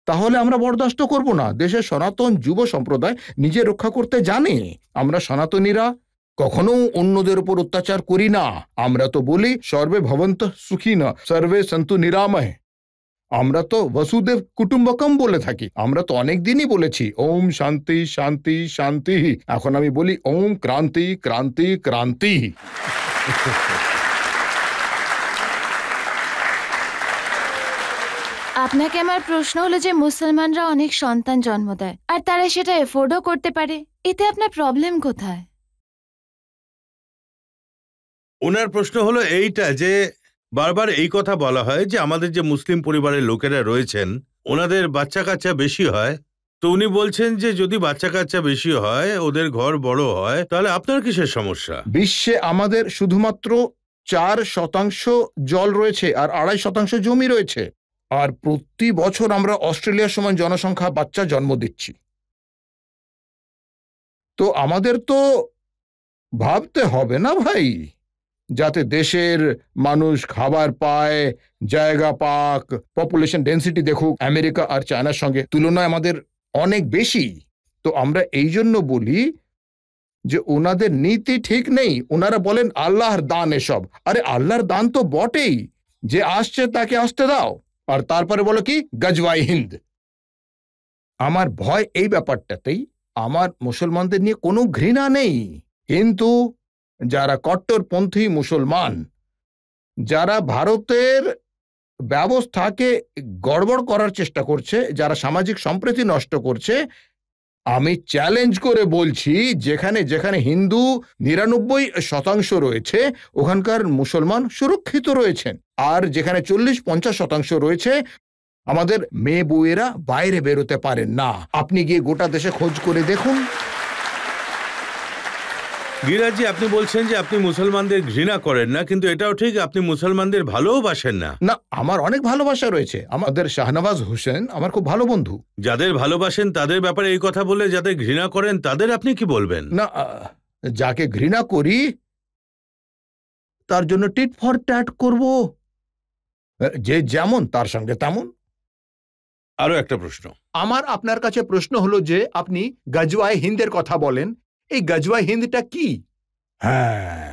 তাহলে আমরা বরদাস্ত করব না। দেশের সনাতন যুব সম্প্রদায় নিজে রক্ষা করতে জানে। আমরা সনাতনীরা কখনো অন্যদের উপর অত্যাচার করি না। আমরা তো বলি সর্বে ভবন্ত সুখিনা সর্বে সন্তু নিরাময়। আমরা তো বসুদেব কুটুম্বকম বলে থাকি। আমরা তো অনেক দিনই বলেছি ওম শান্তি শান্তি শান্তি। এখন আমি বলি ওম ক্রান্তি ক্রান্তি ক্রান্তি। আপনাকে আমার প্রশ্ন হলো যে মুসলমানরা অনেক সন্তান জন্ম দেয় আর তারা সেটা এফোর্ডও করতে পারে, এতে আপনার প্রবলেম কোথায়? ওনার প্রশ্ন হলো এইটা যে বারবার এই কথা বলা হয় যে আমাদের যে মুসলিম পরিবারের লোকেরা রয়েছেন ওনাদের বাচ্চা কাচ্চা বেশি হয়, তো উনি বলছেন যে যদি বাচ্চা কাচ্চা বেশি হয়, ওদের ঘর বড় হয়, তাহলে আপনার কিসের সমস্যা? বিশ্বে আমাদের শুধুমাত্র 4% জল রয়েছে আর 2.5% জমি রয়েছে, আর প্রতি বছর আমরা অস্ট্রেলিয়ার সমান জনসংখ্যা বাচ্চা জন্ম দিচ্ছি। তো আমাদের তো ভাবতে হবে না ভাই, যাতে দেশের মানুষ খাবার পায়, জায়গা পাক, পপুলেশন ডেন্সিটি দেখুক আমেরিকা আর চায়নার সঙ্গে তুলনায় আমাদের অনেক বেশি। তো আমরা এই জন্য বলি যে ওনাদের নীতি ঠিক নেই। ওনারা বলেন আল্লাহর দান এসব। আরে আল্লাহর দান তো বটেই, যে আসছে তাকে আসতে দাও। আর তারপরে বলো কি গজওয়াই হিন্দ। আমার ভয় এই ব্যাপারটাতেই। আমার মুসলমানদের নিয়ে কোনো ঘৃণা নেই, কিন্তু যারা কট্টরপন্থী মুসলমান, যারা ভারতের ব্যবস্থাকে গড়বড় করার চেষ্টা করছে, যারা সামাজিক সম্প্রীতি নষ্ট করছে, আমি চ্যালেঞ্জ করে বলছি যেখানে যেখানে হিন্দু 99% রয়েছে ওখানকার মুসলমান সুরক্ষিত রয়েছেন, আর যেখানে 40-50% রয়েছে আমাদের মেয়ে বউয়েরা বাইরে বেরোতে পারেন না। আপনি গিয়ে গোটা দেশে খোঁজ করে দেখুন। গিরাজি, আপনি বলছেন যে আপনি মুসলমানদের ঘৃণা করেন না, কিন্তু এটাও ঠিক আপনি মুসলমানদের ভালোবাসেন না। না, আমার অনেক ভালোবাসা রয়েছে। আমাদের শাহনওয়াজ হোসেন আমার খুব ভালো বন্ধু। যাদের ভালোবাসেন তাদের ব্যাপারে এই কথা বলে যাদের ঘৃণা করেন তাদের আপনি কি বলবেন? না, যাকে ঘৃণা করি তার জন্য টিট ফর ট্যাট করব, যে যেমন তার সঙ্গে তেমন। আরো একটা প্রশ্ন আমার আপনার কাছে প্রশ্ন হলো যে আপনি গজওয়াই হিন্দের কথা বলেন, এই গজওয়াই হিন্দটা কি? হ্যাঁ,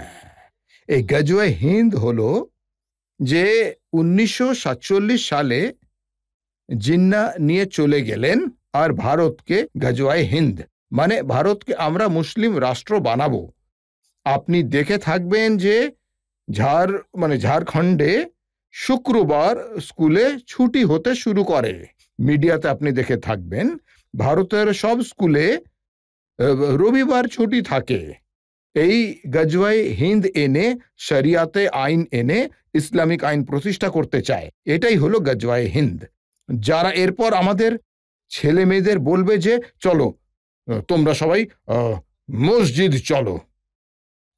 এই গজওয়াই হিন্দ হলো যে 1947 সালে জিন্না নিয়ে চলে গেলেন আর ভারতকে গজওয়াই হিন্দ মানে ভারতকে আমরা মুসলিম রাষ্ট্র বানাবো। আপনি দেখে থাকবেন যে ঝাড়খণ্ডে শুক্রবার স্কুলে ছুটি হতে শুরু করে। মিডিয়াতে আপনি দেখে থাকবেন ভারতের সব স্কুলে রবিবার ছুটি থাকে। এই গজওয়াই হিন্দ এনে শরিয়াতে আইন এনে ইসলামিক আইন প্রতিষ্ঠা করতে চায়। এটাই হলো গজওয়াই হিন্দ। যারা এরপর আমাদের ছেলে মেয়েদের বলবে যে চলো তোমরা সবাই মসজিদ চলো,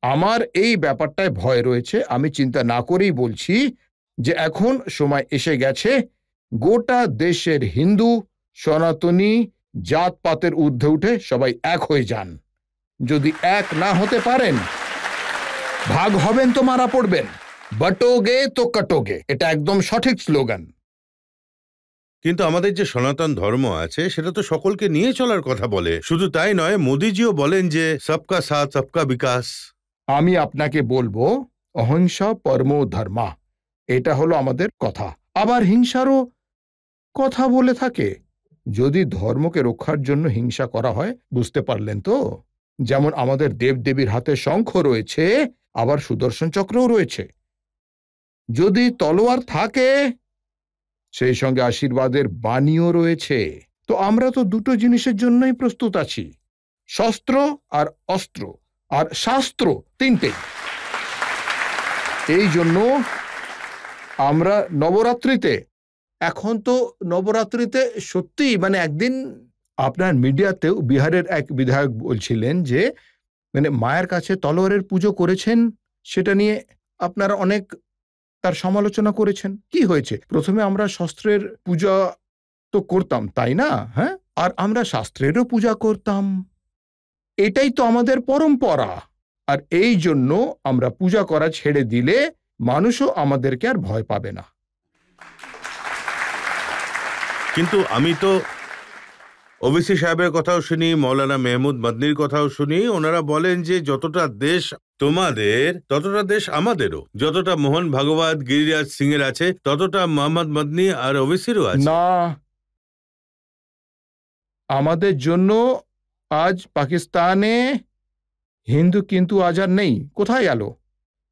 আমার এই ব্যাপারটায় ভয় রয়েছে। আমি চিন্তা না করেই বলছি যে এখন সময় এসে গেছে গোটা দেশের হিন্দু সনাতনী জাতপাতের ঊর্ধ্বে উঠে সবাই এক হয়ে যান। যদি এক না হতে পারেন, ভাগ হবেন তো মারা পড়বেন, বটোগে তো কটোগে। এটা একদম সঠিক স্লোগান। কিন্তু আমাদের যে সনাতন ধর্ম আছে সেটা তো সকলকে নিয়ে চলার কথা বলে। শুধু তাই নয়, মোদিজিও বলেন যে সবকা সাথ সবকা বিকাশ। আমি আপনাকে বলবো অহিংসা পরমো ধর্মা, এটা হলো আমাদের কথা। আবার হিংসারও কথা বলে থাকে। যদি ধর্মকে রক্ষার জন্য হিংসা করা হয়, বুঝতে পারলেন তো? যেমন আমাদের দেবদেবীর হাতে শঙ্খ রয়েছে, আবার সুদর্শন চক্রও রয়েছে। যদি তলোয়ার থাকে, সেই সঙ্গে আশীর্বাদের বাণীও রয়েছে। তো আমরা তো দুটো জিনিসের জন্যই প্রস্তুত আছি, শস্ত্র আর অস্ত্র আর শাস্ত্র, তিনটে। এই জন্য আমরা নবরাত্রিতে, এখন তো নবরাত্রিতে সত্যি মানে একদিন আপনার মিডিয়াতেও বিহারের এক বিধায়ক বলছিলেন যে মানে মায়ের কাছে তলোয়ারের পুজো করেছেন, সেটা নিয়ে আপনারা অনেক তার সমালোচনা করেছেন। কি হয়েছে? প্রথমে আমরা শস্ত্রের পূজা তো করতাম, তাই না? হ্যাঁ, আর আমরা শাস্ত্রেরও পূজা করতাম। এটাই তো আমাদের পরম্পরা। আর এই জন্য আমরা পূজা করা ছেড়ে দিলে মানুষও আমাদেরকে আর ভয় পাবে না। কিন্তু আমি তো ওবিসি সাহেবের কথাও শুনি, মৌলানা মেহমুদ মদনির কথাও শুনি। ওনারা বলেন যে যতটা দেশ তোমাদের ততটা দেশ আমাদেরও, যতটা মোহন ভাগবত গিরিরাজ সিং এর আছে ততটা মোহাম্মদ মদনি আর ওবিসিরও আছে। না, আমাদের জন্য আজ পাকিস্তানে হিন্দু কিন্তু আজ আর নেই। কোথায় গেল?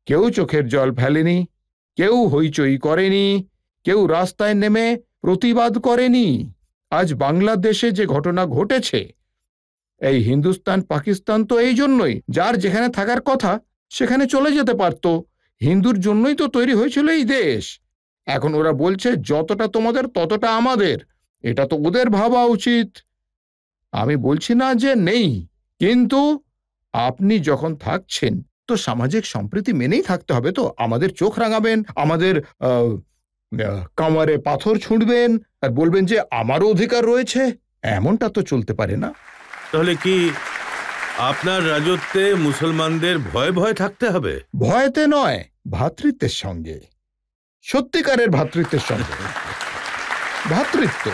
কেউ চোখের জল ফেলেনি, কেউ হইচই করেনি, কেউ রাস্তায় নেমে প্রতিবাদ করেনি। আজ বাংলাদেশে যে ঘটনা ঘটেছে, এই হিন্দুস্তান পাকিস্তান তো এই জন্যই, যার যেখানে থাকার কথা সেখানে চলে যেতে পারত। হিন্দুর জন্যই তো তৈরি হয়েছিল এই দেশ। এখন ওরা বলছে যতটা তোমাদের ততটা আমাদের। এটা তো ওদের ভাবা উচিত। আমি বলছি না যে নেই, কিন্তু আপনি যখন থাকছেন তো সামাজিক সম্প্রীতি মেনেই থাকতে হবে। তো আমাদের চোখ রাঙাবেন, আমাদের কামারে পাথর ছুঁড়বেন আর বলবেন যে আমারও অধিকার রয়েছে, এমনটা তো চলতে পারে না। তাহলে কি আপনার রাজত্বে মুসলমানদের ভয়ে ভয়ে থাকতে হবে? ভয়তে নয়, ভ্রাতৃত্বের সঙ্গে, সত্যিকারের ভ্রাতৃত্বের সঙ্গে। ভ্রাতৃত্ব।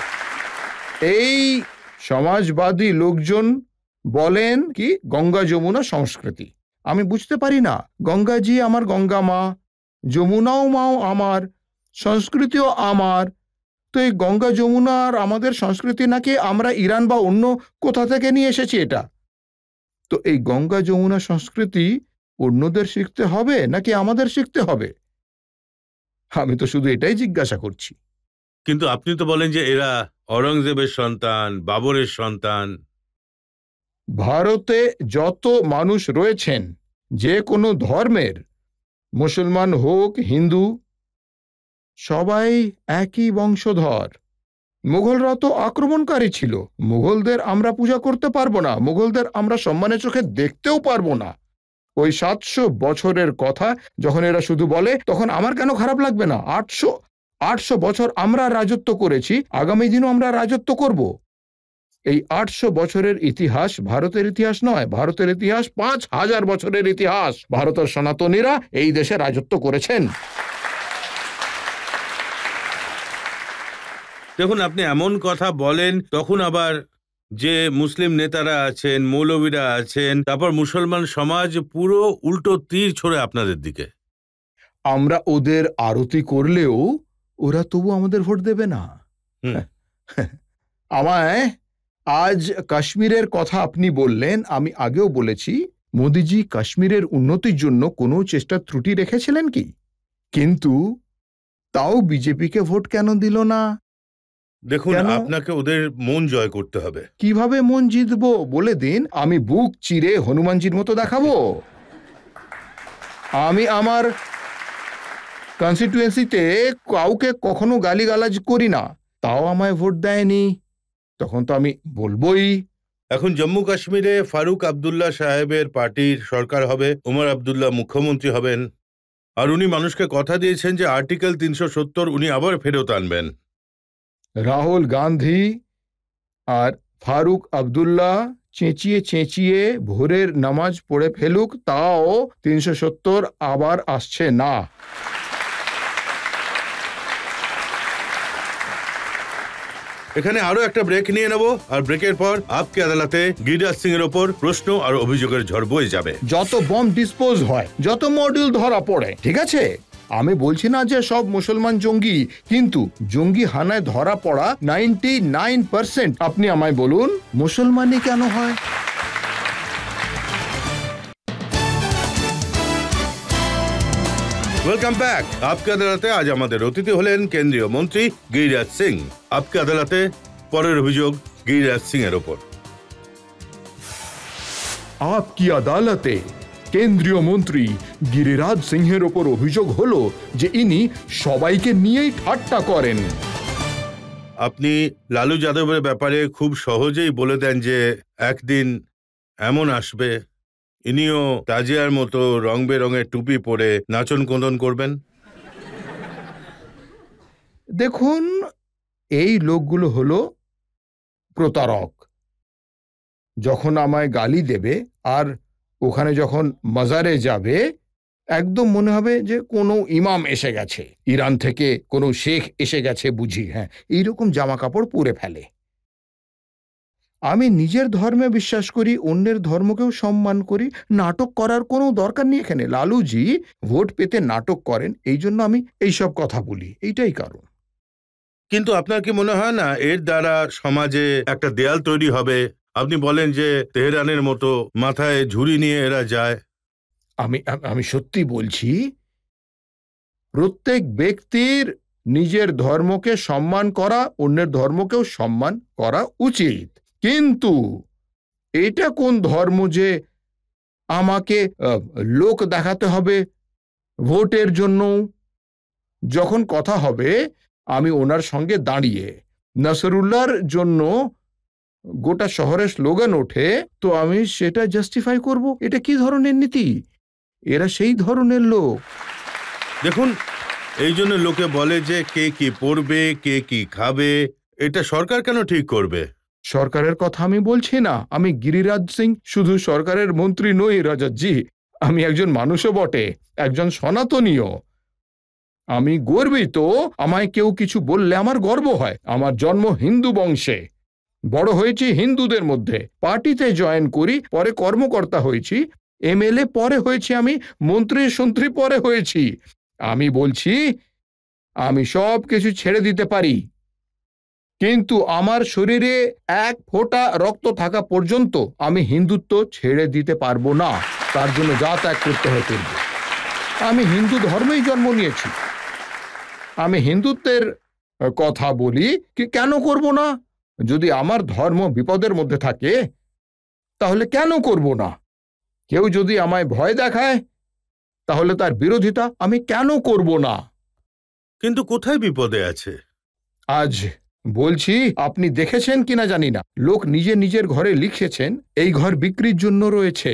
এই সমাজবাদী লোকজন বলেন কি গঙ্গা যমুনা সংস্কৃতি। আমি বুঝতে পারি না, গঙ্গাজি আমার গঙ্গা মা, যমুনাও মাও আমার, সংস্কৃতিও আমার। তো এই গঙ্গা যমুনা আর আমাদের সংস্কৃতি নাকি আমরা ইরান বা অন্য কোথা থেকে নিয়ে এসেছি এটা। তো এই গঙ্গা যমুনা সংস্কৃতি অন্যদের শিখতে হবে নাকি আমাদের শিখতে হবে? আমি তো শুধু এটাই জিজ্ঞাসা করছি। কিন্তু আপনি তো বলেন যে এরা অরঙ্গজেবের সন্তান, বাবরের সন্তান। ভারতে যত মানুষ রয়েছেন যে কোনো ধর্মের, মুসলমান হোক হিন্দু, সবাই একই বংশধর। মুঘলরা তো আক্রমণকারী ছিল। মুঘলদের আমরা পূজা করতে পারবো না, মুঘলদের আমরা সম্মানের চোখে দেখতেও পারবো না। ওই 700 বছরের কথা যখন এরা শুধু বলে, তখন আমার কেন খারাপ লাগবে না? 800 বছর আমরা রাজত্ব করেছি, আগামী দিনও আমরা রাজত্ব করব। এই 800 বছরের ইতিহাস ভারতের ইতিহাস নয়, ভারতের ইতিহাস 5000 বছরের ইতিহাস। ভারতের সনাতনীরা এই দেশে রাজত্ব করেছেন। দেখুন, আপনি এমন কথা বলেন, তখন আবার যে মুসলিম নেতারা আছেন, মৌলবীরা আছেন, তারপর মুসলমান সমাজ পুরো উল্টো তীর ছোড়ে আপনাদের দিকে। আমরা ওদের আরতি করলেও ওরা তবু আমাদের ভোট দেবে না। আমায় আজ কাশ্মীরের কথা আপনি বললেন, আমি আগেও বলেছি মোদিজি কাশ্মীরের উন্নতির জন্য কোনো চেষ্টা ত্রুটি রেখেছিলেন কি? কিন্তু তাও বিজেপিকে ভোট কেন দিল না? দেখুন, আপনাকে ওদের মন জয় করতে হবে। কিভাবে মন জিতবো বলে দিন, আমি বুক চিরে হনুমানজির মতো দেখাবো। আমি আমার কনস্টিটুয়েন্সিতে কাউকে কখনো গালিগালাজ করি না, তাও আমায় ভোট দেয়নি। তখন তো আমি বলবোই এখন জম্মু কাশ্মীরে ফারুক আব্দুল্লাহ সাহেবের পার্টির সরকার হবে, ওমর আব্দুল্লাহ মুখ্যমন্ত্রী হবেন, আর উনি মানুষকে কথা দিয়েছেন যে আর্টিকেল 370 উনি আবার ফেরত আনবেন। রাহুল গান্ধী আর ফারুক আব্দুল্লাহ চেঁচিয়ে চেঁচিয়ে ভোরের নামাজ পড়ে ফেলুক, তাও 370 আবার আসছে না। এখানে আরো একটা ব্রেক নিয়ে নেব, আর ব্রেকের পর আপকে আদালতে গিরিরাজ সিং এর ওপর প্রশ্ন আর অভিযোগের ঝড় বয়ে যাবে। যত বম ডিসপোজ হয়, যত মডিউল ধরা পড়ে, ঠিক আছে, আমি বলছি না যে সব মুসলমান জঙ্গি, কিন্তু জঙ্গি হানায় ধরা পড়া 99% আপনি আমায় বলুন মুসলমানই কেন হয়? Welcome back. আপকে আদালতে আজ আমাদের অতিথি হলেন কেন্দ্রীয় মন্ত্রী গিরিরাজ সিং। আপকে আদালতে পরের অভিযোগ গিরিরাজ সিং এর ওপর। আপকি আদালতে কেন্দ্রীয় মন্ত্রী গিরিরাজ সিংহের ওপর অভিযোগ হলো যে ইনি সবাইকে নিয়েই ঠাট্টা করেন। আপনি লালু যাদবের ব্যাপারে খুব সহজেই বলে দেন যে একদিন এমন আসবে ইনিও তাজিয়ার মতো রং বেরঙের টুপি পরে নাচন কোঁদন করবেন। দেখুন, এই লোকগুলো হলো প্রতারক। যখন আমায় গালি দেবে আর ওখানে যখন মাজারে যাবে, একদম মনে হবে যে কোনো ইমাম এসে গেছে, ইরান থেকে কোনো শেখ এসে গেছে বুঝি। হ্যাঁ, এইরকম জামা কাপড় পরে ফেলে। আমি নিজের ধর্মে বিশ্বাস করি, অন্যের ধর্মকেও সম্মান করি। নাটক করার কোনো দরকার নেই এখানে। লালুজি ভোট পেতে নাটক করেন, এই জন্য আমি এইসব কথা বলি, এইটাই কারণ। কিন্তু আপনার কি মনে হয় না এর দ্বারা সমাজে একটা দেয়াল তৈরি হবে? আপনি বলেন যে তেহরানের মতো মাথায় ঝুড়ি নিয়ে এরা যায়। আমি সত্যি বলছি, প্রত্যেক ব্যক্তির নিজের ধর্মকে সম্মান করা, অন্যের ধর্মকেও সম্মান করা উচিত। কিন্তু এটা কোন ধর্ম যে আমাকে লোক দেখাতে হবে ভোটের জন্য? যখন কথা হবে আমি ওনার সঙ্গে দাঁড়িয়ে নাসরুল্লাহর জন্য গোটা শহরে স্লোগান ওঠে, তো আমি সেটা জাস্টিফাই করব? এটা কি ধরনের নীতি? এরা সেই ধরনের লোক। দেখুন, এই জন্য লোকে বলে যে কে কি পড়বে, কে কি খাবে, এটা সরকার কেন ঠিক করবে? সরকারের কথা আমি বলছি না। আমি গিরিরাজ সিং শুধু সরকারের মন্ত্রী নই রাজাজি, আমি একজন মানুষও বটে, একজন সনাতনীয়। আমি গর্বিত। আমায় কেউ কিছু বললে আমার গর্ব হয়। আমার জন্ম হিন্দু বংশে, বড় হয়েছি হিন্দুদের মধ্যে, পার্টিতে জয়েন করি, পরে কর্মকর্তা হয়েছি, এমএলএ পরে হয়েছি, আমি মন্ত্রী সন্ত্রী পরে হয়েছি। আমি বলছি আমি সব কিছু ছেড়ে দিতে পারি, কিন্তু আমার শরীরে এক ফোঁটা রক্ত থাকা পর্যন্ত আমি হিন্দুত্ব ছেড়ে দিতে পারবো না। তার জন্য যা ত্যাগ করতে হয় করব। আমি হিন্দু ধর্মেই জন্ম নিয়েছি, আমি হিন্দুত্বের কথা বলি। কি কেন করব না? যদি আমার ধর্ম বিপদের মধ্যে থাকে তাহলে কেন করব না? কেউ যদি আমায় ভয় দেখায় তাহলে তার বিরোধিতা আমি কেন করব না? কিন্তু কোথায় বিপদে আছে? আজ বলছি, আপনি দেখেছেন কিনা জানি না, লোক নিজে নিজের ঘরে লিখেছেন এই ঘর বিক্রির জন্য রয়েছে।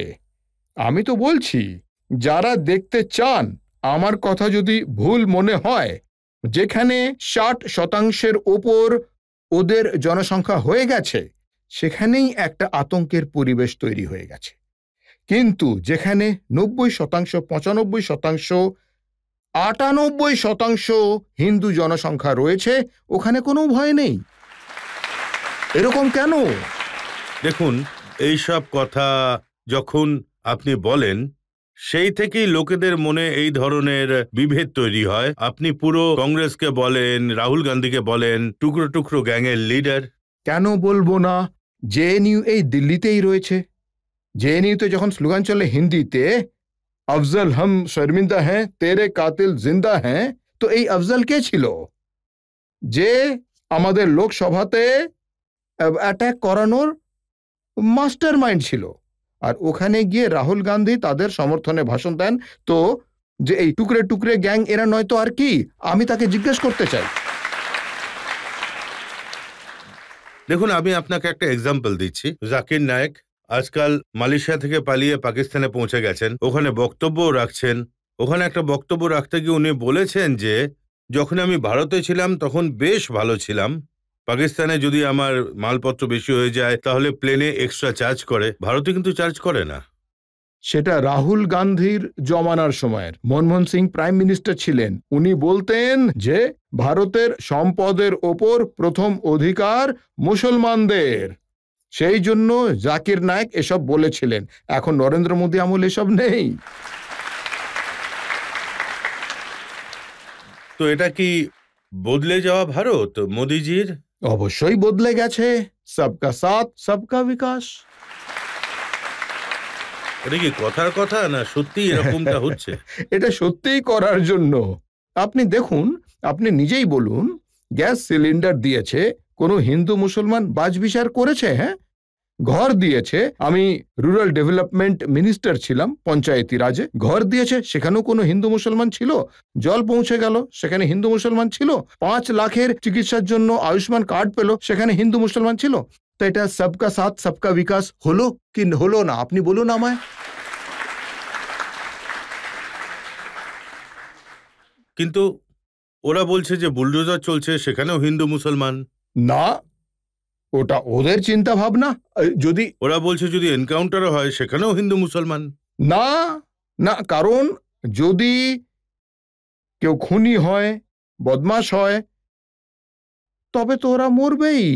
আমি তো বলছি, যারা দেখতে চান, আমার কথা যদি ভুল মনে হয়, যেখানে 60% ওপর ওদের জনসংখ্যা হয়ে গেছে, সেখানেই একটা আতঙ্কের পরিবেশ তৈরি হয়ে গেছে। কিন্তু যেখানে 90%, 95%, 98% হিন্দু জনসংখ্যা রয়েছে, ওখানে কোনো ভয় নেই। এরকম কেন? দেখুন, এইসব কথা যখন আপনি বলেন, সেই থেকেই লোকেদের মনে এই ধরনের বিভেদ তৈরি হয়। আপনি পুরো কংগ্রেসকে বলেন, রাহুল গান্ধীকে বলেন টুকরো টুকরো গ্যাংয়ের লিডার। কেন বলবো না? জেএনইউ এই দিল্লিতেই রয়েছে। জেএনইউতে যখন স্লোগান চলে হিন্দিতে, আফজল হাম শর্মিন্দা হ্যাঁ, তেরে কাতিল জিন্দা হ্যাঁ, তো এই আফজল কে ছিল? যে আমাদের লোকসভাতে অ্যাটাক করানোর মাস্টার মাইন্ড ছিল। আর ওখানে গিয়ে রাহুল গান্ধী তাদের সমর্থনে ভাষণ দেন। তো যে এই টুকরে টুকরে গ্যাং এরা নয় তো আর কি? আমি তাকে জিজ্ঞেস করতে চাই, দেখুন, আমি আপনাকে একটা এক্সাম্পল দিচ্ছি। জাকির নায়েক আজকাল মালয়েশিয়া থেকে পালিয়ে পাকিস্তানে পৌঁছে গেছেন, ওখানে বক্তব্যও রাখছেন। ওখানে একটা বক্তব্য রাখতে গিয়ে উনি বলেছেন যে যখন আমি ভারতে ছিলাম তখন বেশ ভালো ছিলাম, পাকিস্তানে যদি আমার মালপত্র বেশি হয়ে যায় তাহলে প্লেনে এক্সট্রা চার্জ করে, ভারতে কিন্তু চার্জ করে না। সেটা রাহুল গান্ধীর জমানার সময়ের, মনমোহন সিং প্রাইম মিনিস্টার ছিলেন, উনি বলতেন যে ভারতের সম্পদের ওপর প্রথম অধিকার মুসলমানদের। সেই জন্য জাকির নায়েক এসব বলেছিলেন। এখন নরেন্দ্র মোদী আমল এসব নেই। তো এটা কি বদলে যাওয়া ভারত মোদিজির? অবশ্যই বদলে গেছে। সবকা সাথ সবকা বিকাশ। এটা কি কথার কথা না সত্যি এরকমটা হচ্ছে? এটা সত্যিই করার জন্য। আপনি দেখুন, আপনি নিজেই বলুন, গ্যাস সিলিন্ডার দিয়েছে, কোনো হিন্দু মুসলমান বাজবিচার করেছে? হ্যাঁ, ঘর দিয়েছে। আমি রুরাল ডেভেলপমেন্ট মিনিস্টার ছিলাম, পঞ্চায়েতি রাজে। ঘর দিয়েছে, সেখানেও কোনো হিন্দু মুসলমান ছিল? জল পৌঁছে গেল, সেখানে হিন্দু মুসলমান ছিল? 5 লাখের চিকিৎসার জন্য আয়ুষ্মান কার্ড পেল, সেখানে হিন্দু মুসলমান ছিল? তো এটা সবকা সাথ সবকা বিকাশ হলো কি হলো না? আপনি বলুন আমায়। কিন্তু ওরা বলছে যে বুলডোজার চলছে, সেখানেও হিন্দু মুসলমান। না, ওটা ওদের চিন্তা ভাবনা। যদি ওরা বলছে যদি এনকাউন্টার হয় সেখানেও হিন্দু মুসলমান। না না, কারণ যদি কেউ খুনি হয়, বদমাশ হয়, তবে তো ওরা মরবেই।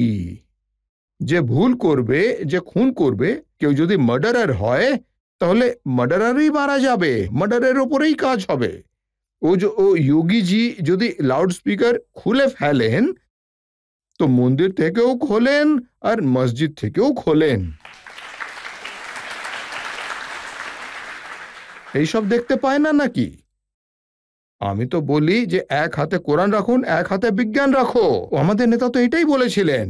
যে ভুল করবে, যে খুন করবে, কেউ যদি মার্ডারার হয় তাহলে মার্ডারারই মারা যাবে, মার্ডারের ওপরেই কাজ হবে। ও যোগীজি যদি লাউড স্পিকার খুলে ফেলেন তো মন্দির থেকেও খোলেন আর মসজিদ থেকেও খোলেন। এইসব দেখতে পায় না নাকি? আমি তো বলি যে এক হাতে কোরআন রাখুন, এক হাতে বিজ্ঞান রাখো। আমাদের নেতা তো এটাই বলেছিলেন।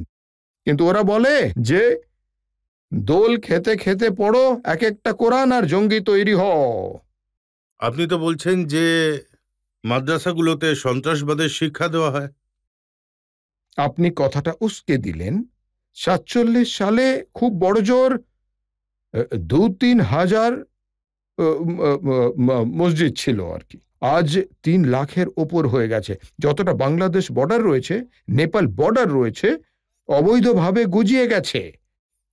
কিন্তু ওরা বলে যে দোল খেতে খেতে পড়ো এক একটা কোরআন আর জঙ্গি তৈরি হও। আপনি তো বলছেন যে মাদ্রাসাগুলোতে সন্ত্রাসবাদের শিক্ষা দেওয়া হয়। আপনি কথাটা উস্কে দিলেন। 47 সালে খুব বড় জোর 2-3 হাজার মসজিদ ছিল আর কি। আজ 3 লাখের ওপর হয়ে গেছে। যতটা বাংলাদেশ বর্ডার রয়েছে, নেপাল বর্ডার রয়েছে, অবৈধভাবে গুজিয়ে গেছে।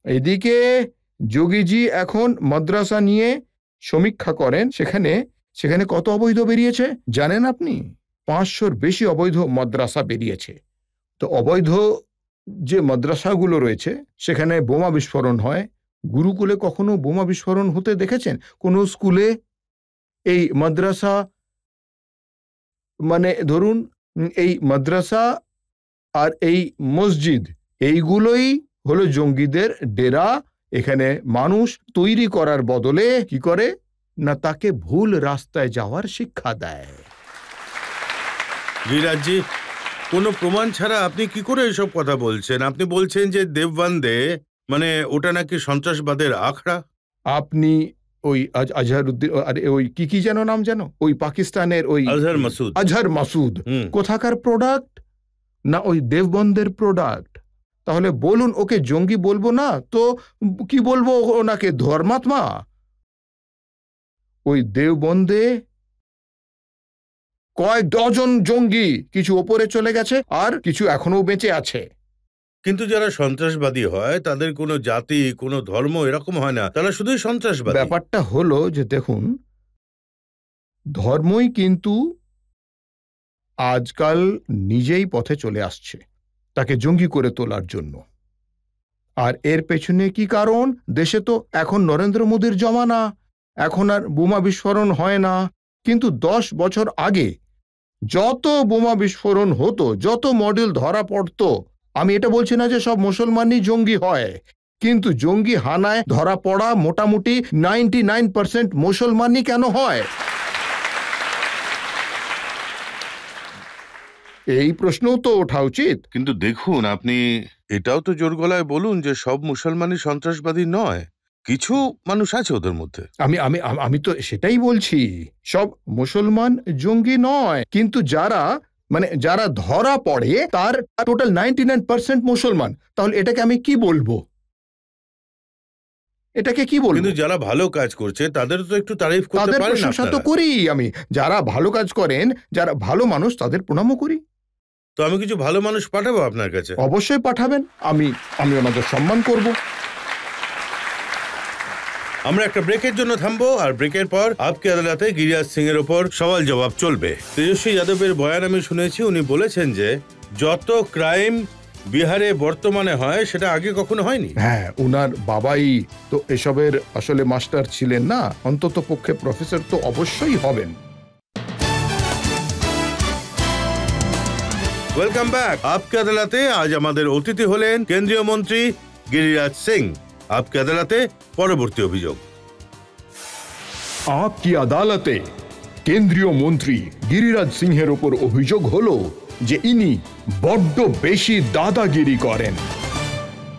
এদিকে যোগীজি এখন মাদ্রাসা নিয়ে সমীক্ষা করেন, সেখানে কত অবৈধ বেরিয়েছে জানেন আপনি? 500-র বেশি অবৈধ মাদ্রাসা বেরিয়েছে। তো অবৈধ যে মাদ্রাসাগুলো রয়েছে সেখানে বোমা বিস্ফোরণ হয়। গুরুকুলে কখনো বোমা বিস্ফোরণ হতে দেখেছেন? কোনো স্কুলে? এই মাদ্রাসা মানে ধরুন এই মাদ্রাসা আর এই মসজিদ, এইগুলোই হলো জঙ্গিদের ডেরা। এখানে মানুষ তৈরি করার বদলে কি করে না, তাকে ভুল রাস্তায় যাওয়ার শিক্ষা দেয়। গিরিরাজজি, কোনো প্রমাণ ছাড়া আপনি কি করে এসব কথা বলছেন? আপনি বলছেন যে দেববন্দে মানে ওটা নাকি সন্ত্রাসবাদের আখড়া। আপনি ওই আজহারউদ্দিন, আরে ওই কি যেন নাম যেন, ওই পাকিস্তানের ওই আজহার মাসুদ কোথাকার প্রোডাক্ট? না ওই দেববন্দের প্রোডাক্ট? তাহলে বলুন, ওকে জঙ্গি বলবো না তো কি বলবো? ওনাকে ধর্মাত্মা। ওই দেববন্দে কয়েক ডজন জঙ্গি, কিছু ওপরে চলে গেছে আর কিছু এখনো বেঁচে আছে। কিন্তু যারা সন্ত্রাসবাদী হয় তাদের কোনো জাতি, কোনো ধর্ম এরকম হয় না, তারা শুধুই সন্ত্রাসবাদী। ব্যাপারটা হলো যে দেখুন, ধর্মই কিন্তু আজকাল নিজেই পথে চলে আসছে তাকে জঙ্গি করে তোলার জন্য। আর এর পেছনে কি কারণ? দেশে তো এখন নরেন্দ্র মোদীর জমানা, এখন আর বোমা বিস্ফোরণ হয় না। কিন্তু 10 বছর আগে যত বোমা বিস্ফোরণ হতো, যত মডেল ধরা পড়তো, আমি এটা বলছি না যে সব মুসলমানই জঙ্গি হয়, কিন্তু জঙ্গি হানায় ধরা পড়া মোটামুটি 99% মুসলমানই কেন হয়? এই প্রশ্নও তো ওঠা উচিত। কিন্তু দেখুন, আপনি এটাও তো জোর গলায় বলুন যে সব মুসলমানই সন্ত্রাসবাদী নয়, কিছু মানুষ আছে ওদের মধ্যে। আমি তো সেটাই বলছি, সব মুসলমান জঙ্গি নয়, কিন্তু যারা মানে যারা ধরা পড়ে তার টোটাল 99% মুসলমান। তাহলে এটাকে আমি কি বলবো? এটাকে কি বলবো? কিন্তু যারা ভালো কাজ করছে তাদের তো একটু তারিফ করতে তাদের পারেন প্রশংসা তো আপনারা। করি আমি। যারা ভালো কাজ করেন, যারা ভালো মানুষ, তাদের প্রণামও করি। তো আমি কিছু ভালো মানুষ পাঠাবো আপনার কাছে। অবশ্যই পাঠাবেন, আমি ওনাদের সম্মান করব। আমরা একটা ব্রেকের জন্য থামবো, আর ব্রেকের পর আপকে আদালতে গিরিরাজ সিং এর ওপর সওয়াল জবাব চলবে। তেজস্বী যাদবের বয়ান আমি শুনেছি, উনি বলেছেন যে যত ক্রাইম বিহারে বর্তমানে হয় সেটা আগে কখনো হয়নি। হ্যাঁ, উনার বাবাই তো এসবের আসলে মাস্টার ছিলেন না, অন্তত পক্ষে প্রফেসর তো অবশ্যই হবেন। Welcome back. আপকে আদালতে আজ আমাদের অতিথি হলেন কেন্দ্রীয় মন্ত্রী গিরিরাজ সিং। আপকে আদালতে পরবর্তী অভিযোগ। আপকি আদালতে কেন্দ্রীয় মন্ত্রী গিরিরাজ সিংহের ওপর অভিযোগ হলো যে ইনি বড্ড বেশি দাদাগিরি করেন।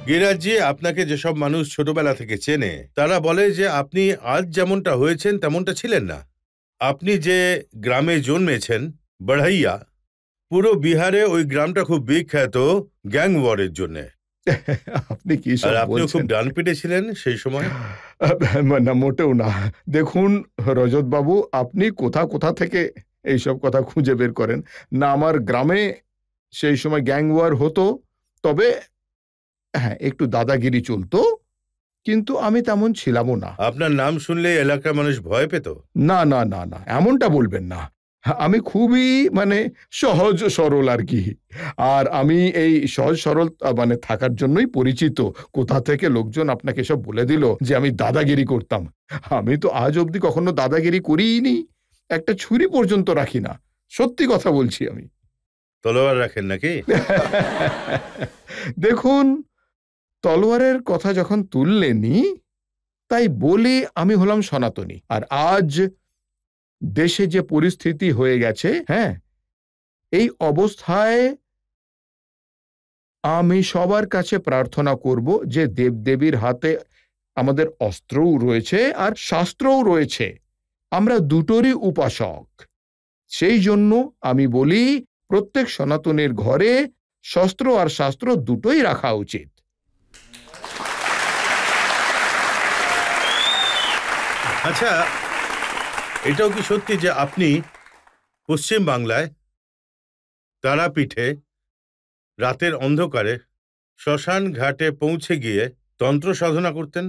গিরিরাজজি, আপনাকে যেসব মানুষ ছোটবেলা থেকে চেনে তারা বলে যে আপনি আজ যেমনটা হয়েছেন তেমনটা ছিলেন না। আপনি যে গ্রামে জন্মেছেন, বড়াইয়া, পুরো বিহারে ওই গ্রামটা খুব বিখ্যাত গ্যাং ওয়ারের জন্য। আপনি কি সব আর আপনিও খুব বলছেন? ডানপিটে ছিলেন সেই সময়। না, মোটেও না। দেখুন রজত বাবু, আপনি কোথা কোথা থেকে এইসব কথা খুঁজে বের করেন। না, আমার গ্রামে সেই সময় গ্যাং ওয়ার হতো, তবে হ্যাঁ একটু দাদাগিরি চলতো, কিন্তু আমি তেমন ছিলামও না। আপনার নাম শুনলে এলাকার মানুষ ভয় পেত। না না না না, এমনটা বলবেন না। আমি খুবই সহজ সরল আর কি। আর আমি এই সহজ সরল মানে থাকার জন্যই পরিচিত। কোথা থেকে লোকজন আপনাকে সব বলে দিল যে আমি দাদাগিরি করতাম। আমি তো আজ অবধি কখনো দাদাগিরি করিনি, একটা ছুরি পর্যন্ত রাখি না। সত্যি কথা বলছি আমি। তলোয়ার রাখেন নাকি? দেখুন, তলোয়ারের কথা যখন তুললেনই, তাই বলি আমি হলাম সনাতনী। আর আজ দেশে যে পরিস্থিতি হয়ে গেছে, হ্যাঁ, এই অবস্থায় আমি সবার কাছে প্রার্থনা করব যে দেবদেবীর হাতে আমাদের অস্ত্রও রয়েছে আর শাস্ত্রও রয়েছে, আমরা দুটোরই উপাসক। সেই জন্য আমি বলি প্রত্যেক সনাতনের ঘরে শস্ত্র আর শাস্ত্র দুটোই রাখা উচিত। আচ্ছা, এটাও কি সত্যি যে আপনি পশ্চিম বাংলায় তারাপীঠে রাতের অন্ধকারে শ্মশান ঘাটে পৌঁছে গিয়ে তন্ত্র সাধনা করতেন?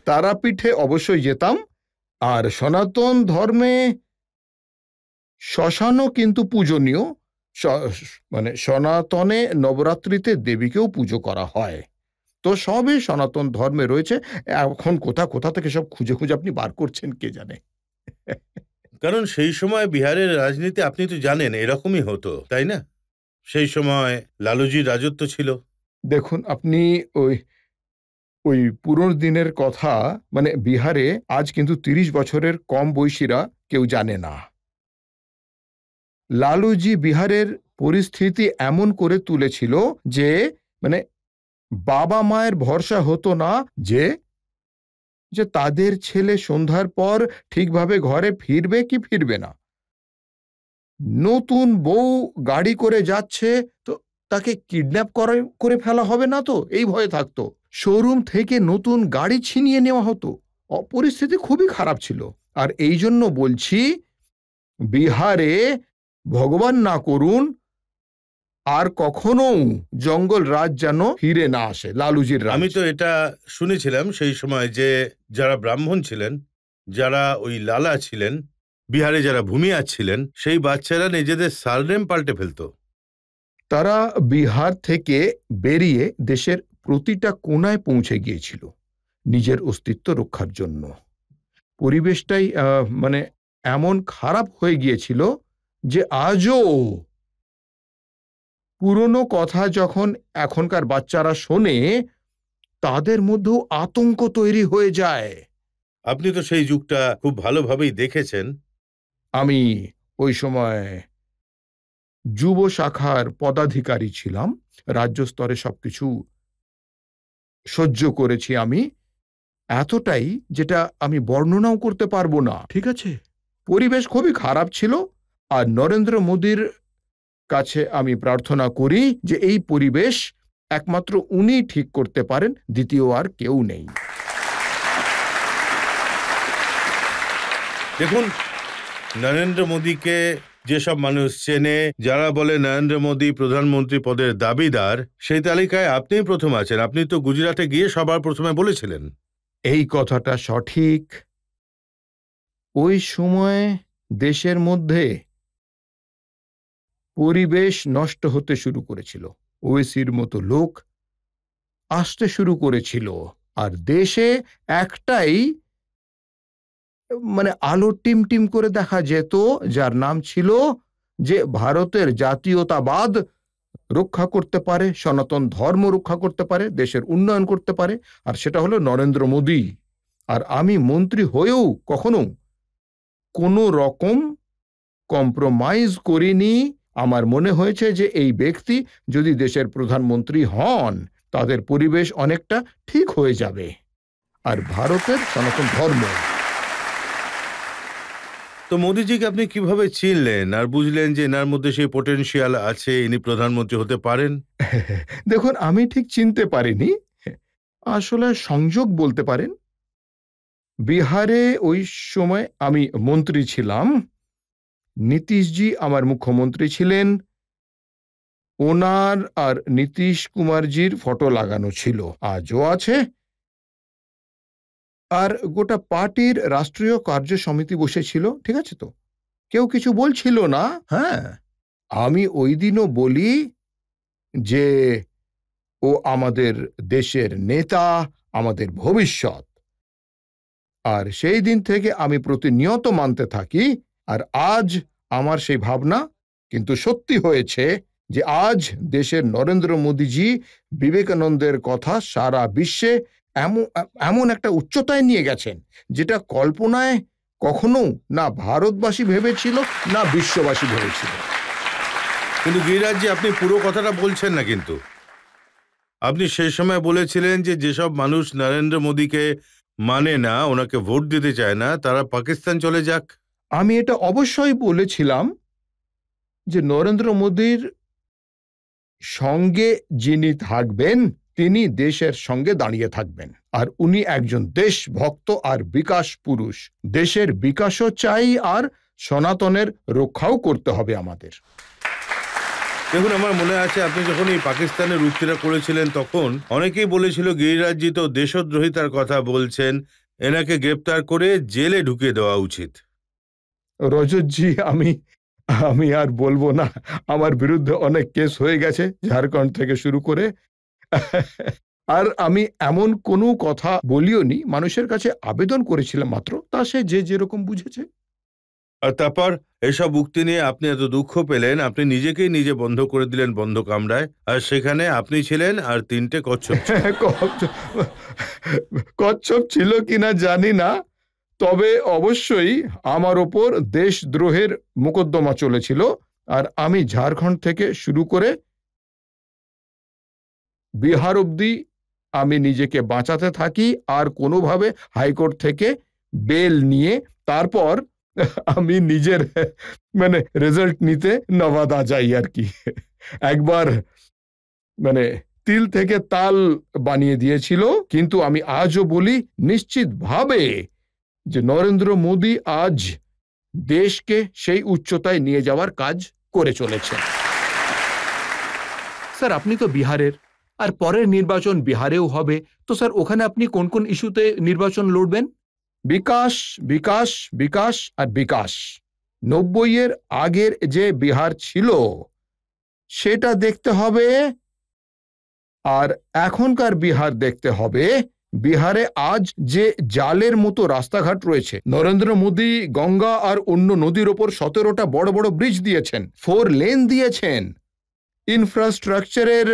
তারাপীঠে অবশ্যই যেতাম। আর সনাতন ধর্মে শ্মশানও কিন্তু পূজনীয়। সনাতনে নবরাত্রিতে দেবীকেও পুজো করা হয়। তো সবই সনাতন ধর্মে রয়েছে। এখন কোথা কোথা থেকে সব খুঁজে খুঁজে আপনি বার করছেন কে জানে। কারণ সেই সময় বিহারের রাজনীতি আপনি তো জানেন এরকমই হতো, তাই না? সেই সময় লালুজির রাজত্ব ছিল। দেখুন, আপনি ওই পুরোনো দিনের কথা বিহারে আজ কিন্তু 30 বছরের কম বয়সীরা কেউ জানে না। লালুজি বিহারের পরিস্থিতি এমন করে তুলেছিল যে বাবা মায়ের ভরসা হতো না যে তাদের ছেলে সন্ধ্যার পর ঠিকভাবে ঘরে ফিরবে কি ফিরবে না। নতুন বউ গাড়ি করে যাচ্ছে তো তাকে কিডন্যাপ করে ফেলা হবে না তো, এই ভয়ে থাকতো। শোরুম থেকে নতুন গাড়ি ছিনিয়ে নেওয়া হতো। পরিস্থিতি খুবই খারাপ ছিল। আর এই জন্য বলছি, বিহারে ভগবান না করুন আর কখনো জঙ্গল রাজ যেন ফিরে না আসে, লালুজির রাজ। আমি তো এটা শুনেছিলাম সেই সময় যে যারা ব্রাহ্মণ ছিলেন, যারা ওই লালা ছিলেন, বিহারে যারা ভূমিয়া ছিলেন, সেই বাচ্চারা নিজেদের সারনেম পাল্টে ফেলতো। তারা বিহার থেকে বেরিয়ে দেশের প্রতিটা কোনায় পৌঁছে গিয়েছিল নিজের অস্তিত্ব রক্ষার জন্য। পরিবেশটাই এমন খারাপ হয়ে গিয়েছিল যে আজও পুরনো কথা যখন এখনকার বাচ্চারা শোনে, তাদের মধ্যেও আতঙ্ক তৈরি হয়ে যায়। আপনি তো সেই যুগটা খুব ভালোভাবেই দেখেছেন। আমি ওই সময় যুব শাখার পদাধিকারী ছিলাম। রাজ্য স্তরে সবকিছু সহ্য করেছি আমি, এতটাই যেটা আমি বর্ণনাও করতে পারবো না। ঠিক আছে, পরিবেশ খুবই খারাপ ছিল। আর নরেন্দ্র মোদীর কাছে আমি প্রার্থনা করি যে এই পরিবেশ একমাত্র উনি ঠিক করতে পারেন, দ্বিতীয় আর কেউ নেই। দেখুন, নরেন্দ্র মোদীকে যেসব মানুষ চেনে, যারা বলে নরেন্দ্র মোদী প্রধানমন্ত্রী পদের দাবিদার, সেই তালিকায় আপনিই প্রথম আছেন। আপনি তো গুজরাটে গিয়ে সবার প্রথমে বলেছিলেন। এই কথাটা সঠিক। ওই সময় দেশের মধ্যে পরিবেশ নষ্ট হতে শুরু করেছিল, ওয়েসির মতো লোক আসতে শুরু করেছিল, আর দেশে একটাই আলো টিম করে দেখা যেত, যার নাম ছিল যে ভারতের জাতীয়তাবাদ রক্ষা করতে পারে, সনাতন ধর্ম রক্ষা করতে পারে, দেশের উন্নয়ন করতে পারে, আর সেটা হলো নরেন্দ্র মোদী। আর আমি মন্ত্রী হয়েও কখনো কোনো রকম কম্প্রোমাইজ করিনি। আমার মনে হয়েছে যে এই ব্যক্তি যদি দেশের প্রধানমন্ত্রী হন, তাদের পরিবেশ অনেকটা ঠিক হয়ে যাবে, আর ভারতের সনাতন ধর্ম। তো মোদীজিকে আপনি কিভাবে চিনলেন আর বুঝলেন যে এনার মধ্যে সেই পোটেনশিয়াল আছে, ইনি প্রধানমন্ত্রী হতে পারেন? দেখুন, আমি ঠিক চিনতে পারিনি, আসলে সংযোগ বলতে পারেন। বিহারে ওই সময় আমি মন্ত্রী ছিলাম, নীতিশজি আমার মুখ্যমন্ত্রী ছিলেন, ওনার আর নীতিশ কুমারজির ফটো লাগানো ছিল, আজও আছে। আর গোটা পার্টির রাষ্ট্রীয় কার্য সমিতি বসেছিল, ঠিক আছে, তো কেউ কিছু বলছিল না। হ্যাঁ, আমি ওই দিনও বলি যে ও আমাদের দেশের নেতা, আমাদের ভবিষ্যৎ। আর সেই দিন থেকে আমি প্রতিনিয়ত মানতে থাকি, আর আজ আমার সেই ভাবনা কিন্তু সত্যি হয়েছে যে আজ দেশের নরেন্দ্র মোদীজি বিবেকানন্দের কথা সারা বিশ্বে এমন একটা উচ্চতায় নিয়ে গেছেন, যেটা কল্পনায় কখনো না ভারতবাসী ভেবেছিল, না বিশ্ববাসী ভেবেছিল। কিন্তু গিরিরাজজি, আপনি পুরো কথাটা বলছেন না। কিন্তু আপনি সেই সময় বলেছিলেন যে যেসব মানুষ নরেন্দ্র মোদীকে মানে না, ওনাকে ভোট দিতে চায় না, তারা পাকিস্তান চলে যাক। আমি এটা অবশ্যই বলেছিলাম যে নরেন্দ্র মোদীর সঙ্গে যিনি থাকবেন, তিনি দেশের সঙ্গে দাঁড়িয়ে থাকবেন, আর উনি একজন দেশভক্ত আর বিকাশ পুরুষ। দেশের বিকাশও চাই, আর সনাতনের রক্ষাও করতে হবে আমাদের। দেখুন, আমার মনে আছে আপনি যখন এই পাকিস্তানের উক্তিটা করেছিলেন, তখন অনেকেই বলেছিল গিরিরাজজি তো দেশদ্রোহিতার কথা বলছেন, এনাকে গ্রেপ্তার করে জেলে ঢুকিয়ে দেওয়া উচিত। রজতজি, আমি আর বলবো না, আমার বিরুদ্ধে অনেক কেস হয়ে গেছে, ঝাড়খণ্ড থেকে শুরু করে। আর আমি এমন কোনো কথা বলিও নি, মানুষের কাছে আবেদন করেছিলাম মাত্র, তা সে যে যেরকম বুঝেছে। আর তারপর এসব উক্তি নিয়ে আপনি এত দুঃখ পেলেন, আপনি নিজেকেই নিজে বন্ধ করে দিলেন বন্ধ কামরায়, আর সেখানে আপনি ছিলেন আর 3টে কচ্ছপ। কচ্ছপ ছিল কিনা জানি না, তবে অবশ্যই আমার ওপর দেশদ্রোহের মোকদ্দমা চলেছিল, আর আমি ঝাড়খণ্ড থেকে শুরু করে বিহার অবধি আমি নিজেকে বাঁচাতে থাকি, আর কোনোভাবে হাইকোর্ট থেকে বেল নিয়ে তারপর আমি নিজের রেজাল্ট নিতে নওয়াদা যাই আর কি। একবার তিল থেকে তাল বানিয়ে দিয়েছিল, কিন্তু আমি আজও বলি নিশ্চিতভাবে যে নরেন্দ্র মোদী আজ দেশকে সেই উচ্চতায় নিয়ে যাওয়ার কাজ করে চলেছে। স্যার, আপনি তো বিহারের, আর পরের নির্বাচন বিহারেও হবে, তো স্যার ওখানে আপনি কোন কোন ইস্যুতে নির্বাচন লড়বেন? বিকাশ, বিকাশ, বিকাশ আর বিকাশ। 90-এর আগের যে বিহার ছিল সেটা দেখতে হবে, আর এখনকার বিহার দেখতে হবে। বিহারে আজ যে জালের মতো রাস্তাঘাট রয়েছে, নরেন্দ্র মোদী গঙ্গা আর অন্য নদীর ওপর 17টা বড় বড় ব্রিজ দিয়েছেন, 4 লেন দিয়েছেন, ইনফ্রাস্ট্রাকচারের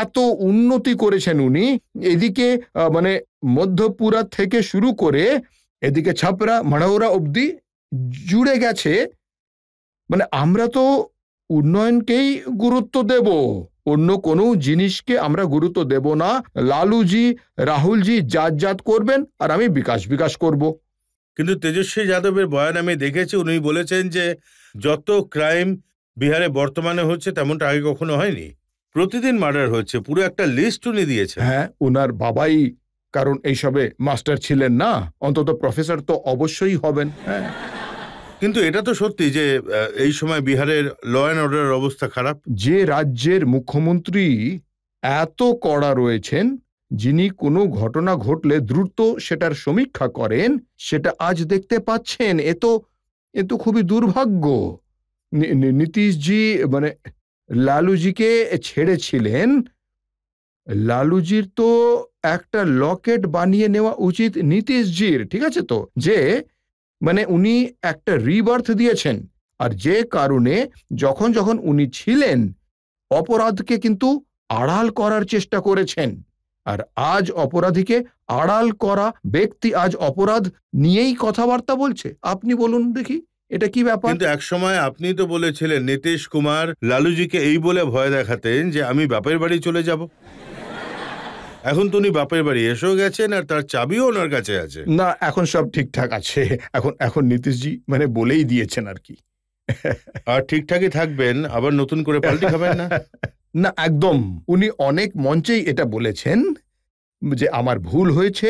এত উন্নতি করেছেন উনি। এদিকে মধ্যপুরা থেকে শুরু করে এদিকে ছাপরা মাড়াউরা অবধি জুড়ে গেছে। আমরা তো উন্নয়নকেই গুরুত্ব দেব, অন্য কোনো জিনিসকে আমরা গুরুত্ব দেব না। লালুজি, রাহুলজি জাত করবেন, আর আমি বিকাশ বিকাশ করব। কিন্তু তেজস্বী যাদবের বয়ান আমি দেখেছি, উনি বলেছেন যে যত ক্রাইম বিহারে বর্তমানে হচ্ছে তেমনটা আগে কখনো হয়নি, প্রতিদিন মার্ডার হচ্ছে, পুরো একটা লিস্ট উনি দিয়েছেন। হ্যাঁ, ওনার বাবাই কারণ এইসবে মাস্টার ছিলেন না, অন্তত প্রফেসর তো অবশ্যই হবেন। হ্যাঁ, কিন্তু এটা তো সত্যি যে এই সময় বিহারের ল অ্যান্ড অর্ডারের অবস্থা খারাপ। যে রাজ্যের মুখ্যমন্ত্রী এত কড়া রয়েছেন, যিনি কোনো ঘটনা ঘটলে দ্রুত সেটার সমীক্ষা করেন, সেটা আজ দেখতে পাচ্ছেন। এ তো খুবই দুর্ভাগ্য। নীতিশজি মানে লালুজিকে ছেড়েছিলেন, লালুজির তো একটা লকেট বানিয়ে নেওয়া উচিত নীতিশজির, ঠিক আছে তো, যে মানে উনি একটা রিবার্থ দিয়েছেন। আর যে কারণে যখন যখন উনি ছিলেন অপরাধকে কিন্তু আড়াল করার চেষ্টা করেছেন, আর আজ অপরাধীকে আড়াল করা ব্যক্তি আজ অপরাধ নিয়েই কথাবার্তা বলছে। আপনি বলুন দেখি এটা কি ব্যাপার? কিন্তু একসময় আপনি তো বলেছিলেন নীতিশ কুমার লালুজিকে এই বলে ভয় দেখাতেন যে আমি বাপের বাড়ি চলে যাব। এখন তো উনি বাপের বাড়ি এসেও গেছেন আর তার চাবিও ওনার কাছে আছে। না, এখন সব ঠিকঠাক আছে। এখন নীতিশজি মানে বলেই দিয়েছেন আর কি। আর ঠিকঠাকই থাকবেন, আবার নতুন করে পাল্টি খাবেন না। না, একদম। উনি অনেক মঞ্চেই এটা বলেছেন যে আমার ভুল হয়েছে,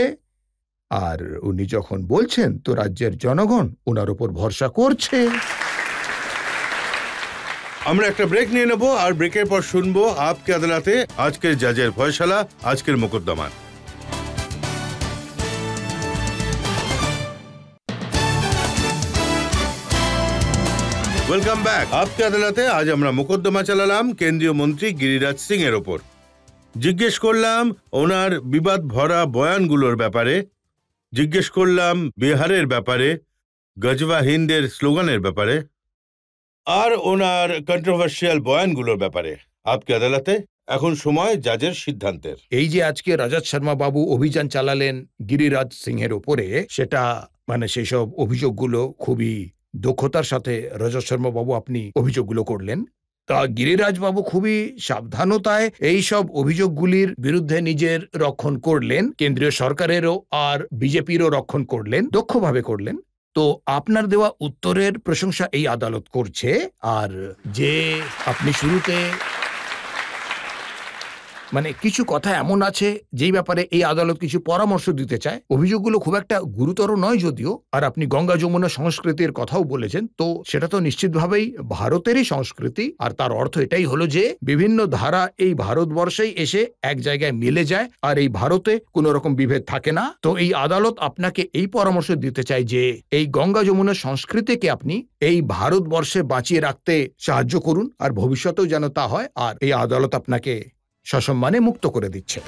আর উনি যখন বলছেন তো রাজ্যের জনগণ ওনার উপর ভরসা করছে। আমরা একটা ব্রেক নিয়ে নেব, আর ব্রেকের পর শুনবো আপকে আদালতে আজকের জাজের ফয়সালা, আজকের মোকদ্দমা। Welcome back. আপকে আদালতে আজ আমরা মোকদ্দমা চালালাম কেন্দ্রীয় মন্ত্রী গিরিরাজ সিং এর ওপর। জিজ্ঞেস করলাম ওনার বিবাদ ভরা বয়ানগুলোর ব্যাপারে, জিজ্ঞেস করলাম বিহারের ব্যাপারে, গজবা হিন্দের স্লোগানের ব্যাপারে, আর ওনার কন্ট্রোভার্সিয়াল বয়ানগুলোর ব্যাপারে। আপকে আদালতে এখন সময় জাজের সিদ্ধান্তের। এই যে আজকে রজত শর্মা বাবু অভিযান চালালেন গিরিরাজ সিংহের ওপরে, সেটা মানে সেসব অভিযোগগুলো খুবই দক্ষতার সাথে রজত শর্মা বাবু আপনি অভিযোগগুলো করলেন। তা গিরিরাজ বাবু খুবই সাবধানতায় এই সব অভিযোগগুলির বিরুদ্ধে নিজের রক্ষণ করলেন, কেন্দ্রীয় সরকারেরও আর বিজেপিরও রক্ষণ করলেন, দক্ষভাবে করলেন। তো আপনার দেওয়া উত্তরের প্রশংসা এই আদালত করছে। আর যে আপনি শুরুতে মানে কিছু কথা এমন আছে যেই ব্যাপারে এই আদালত কিছু পরামর্শ দিতে চায়। অভিযোগগুলো খুব একটা গুরুতর নয় যদিও, আর আপনি গঙ্গা যমুনা সংস্কৃতির কথাও বলেছেন, তো সেটা তো নিশ্চিতভাবেই ভারতেরই সংস্কৃতি। আর তার অর্থ এটাই হলো যে বিভিন্ন ধারা এই ভারতবর্ষেই এসে এক জায়গায় মিলে যায়, আর এই ভারতে কোনো রকম বিভেদ থাকে না। তো এই আদালত আপনাকে এই পরামর্শ দিতে চায় যে এই গঙ্গা যমুনা সংস্কৃতিকে আপনি এই ভারতবর্ষে বাঁচিয়ে রাখতে সাহায্য করুন, আর ভবিষ্যতেও যেন তা হয়। আর এই আদালত আপনাকে সসম্মানে মুক্ত করে দিচ্ছে।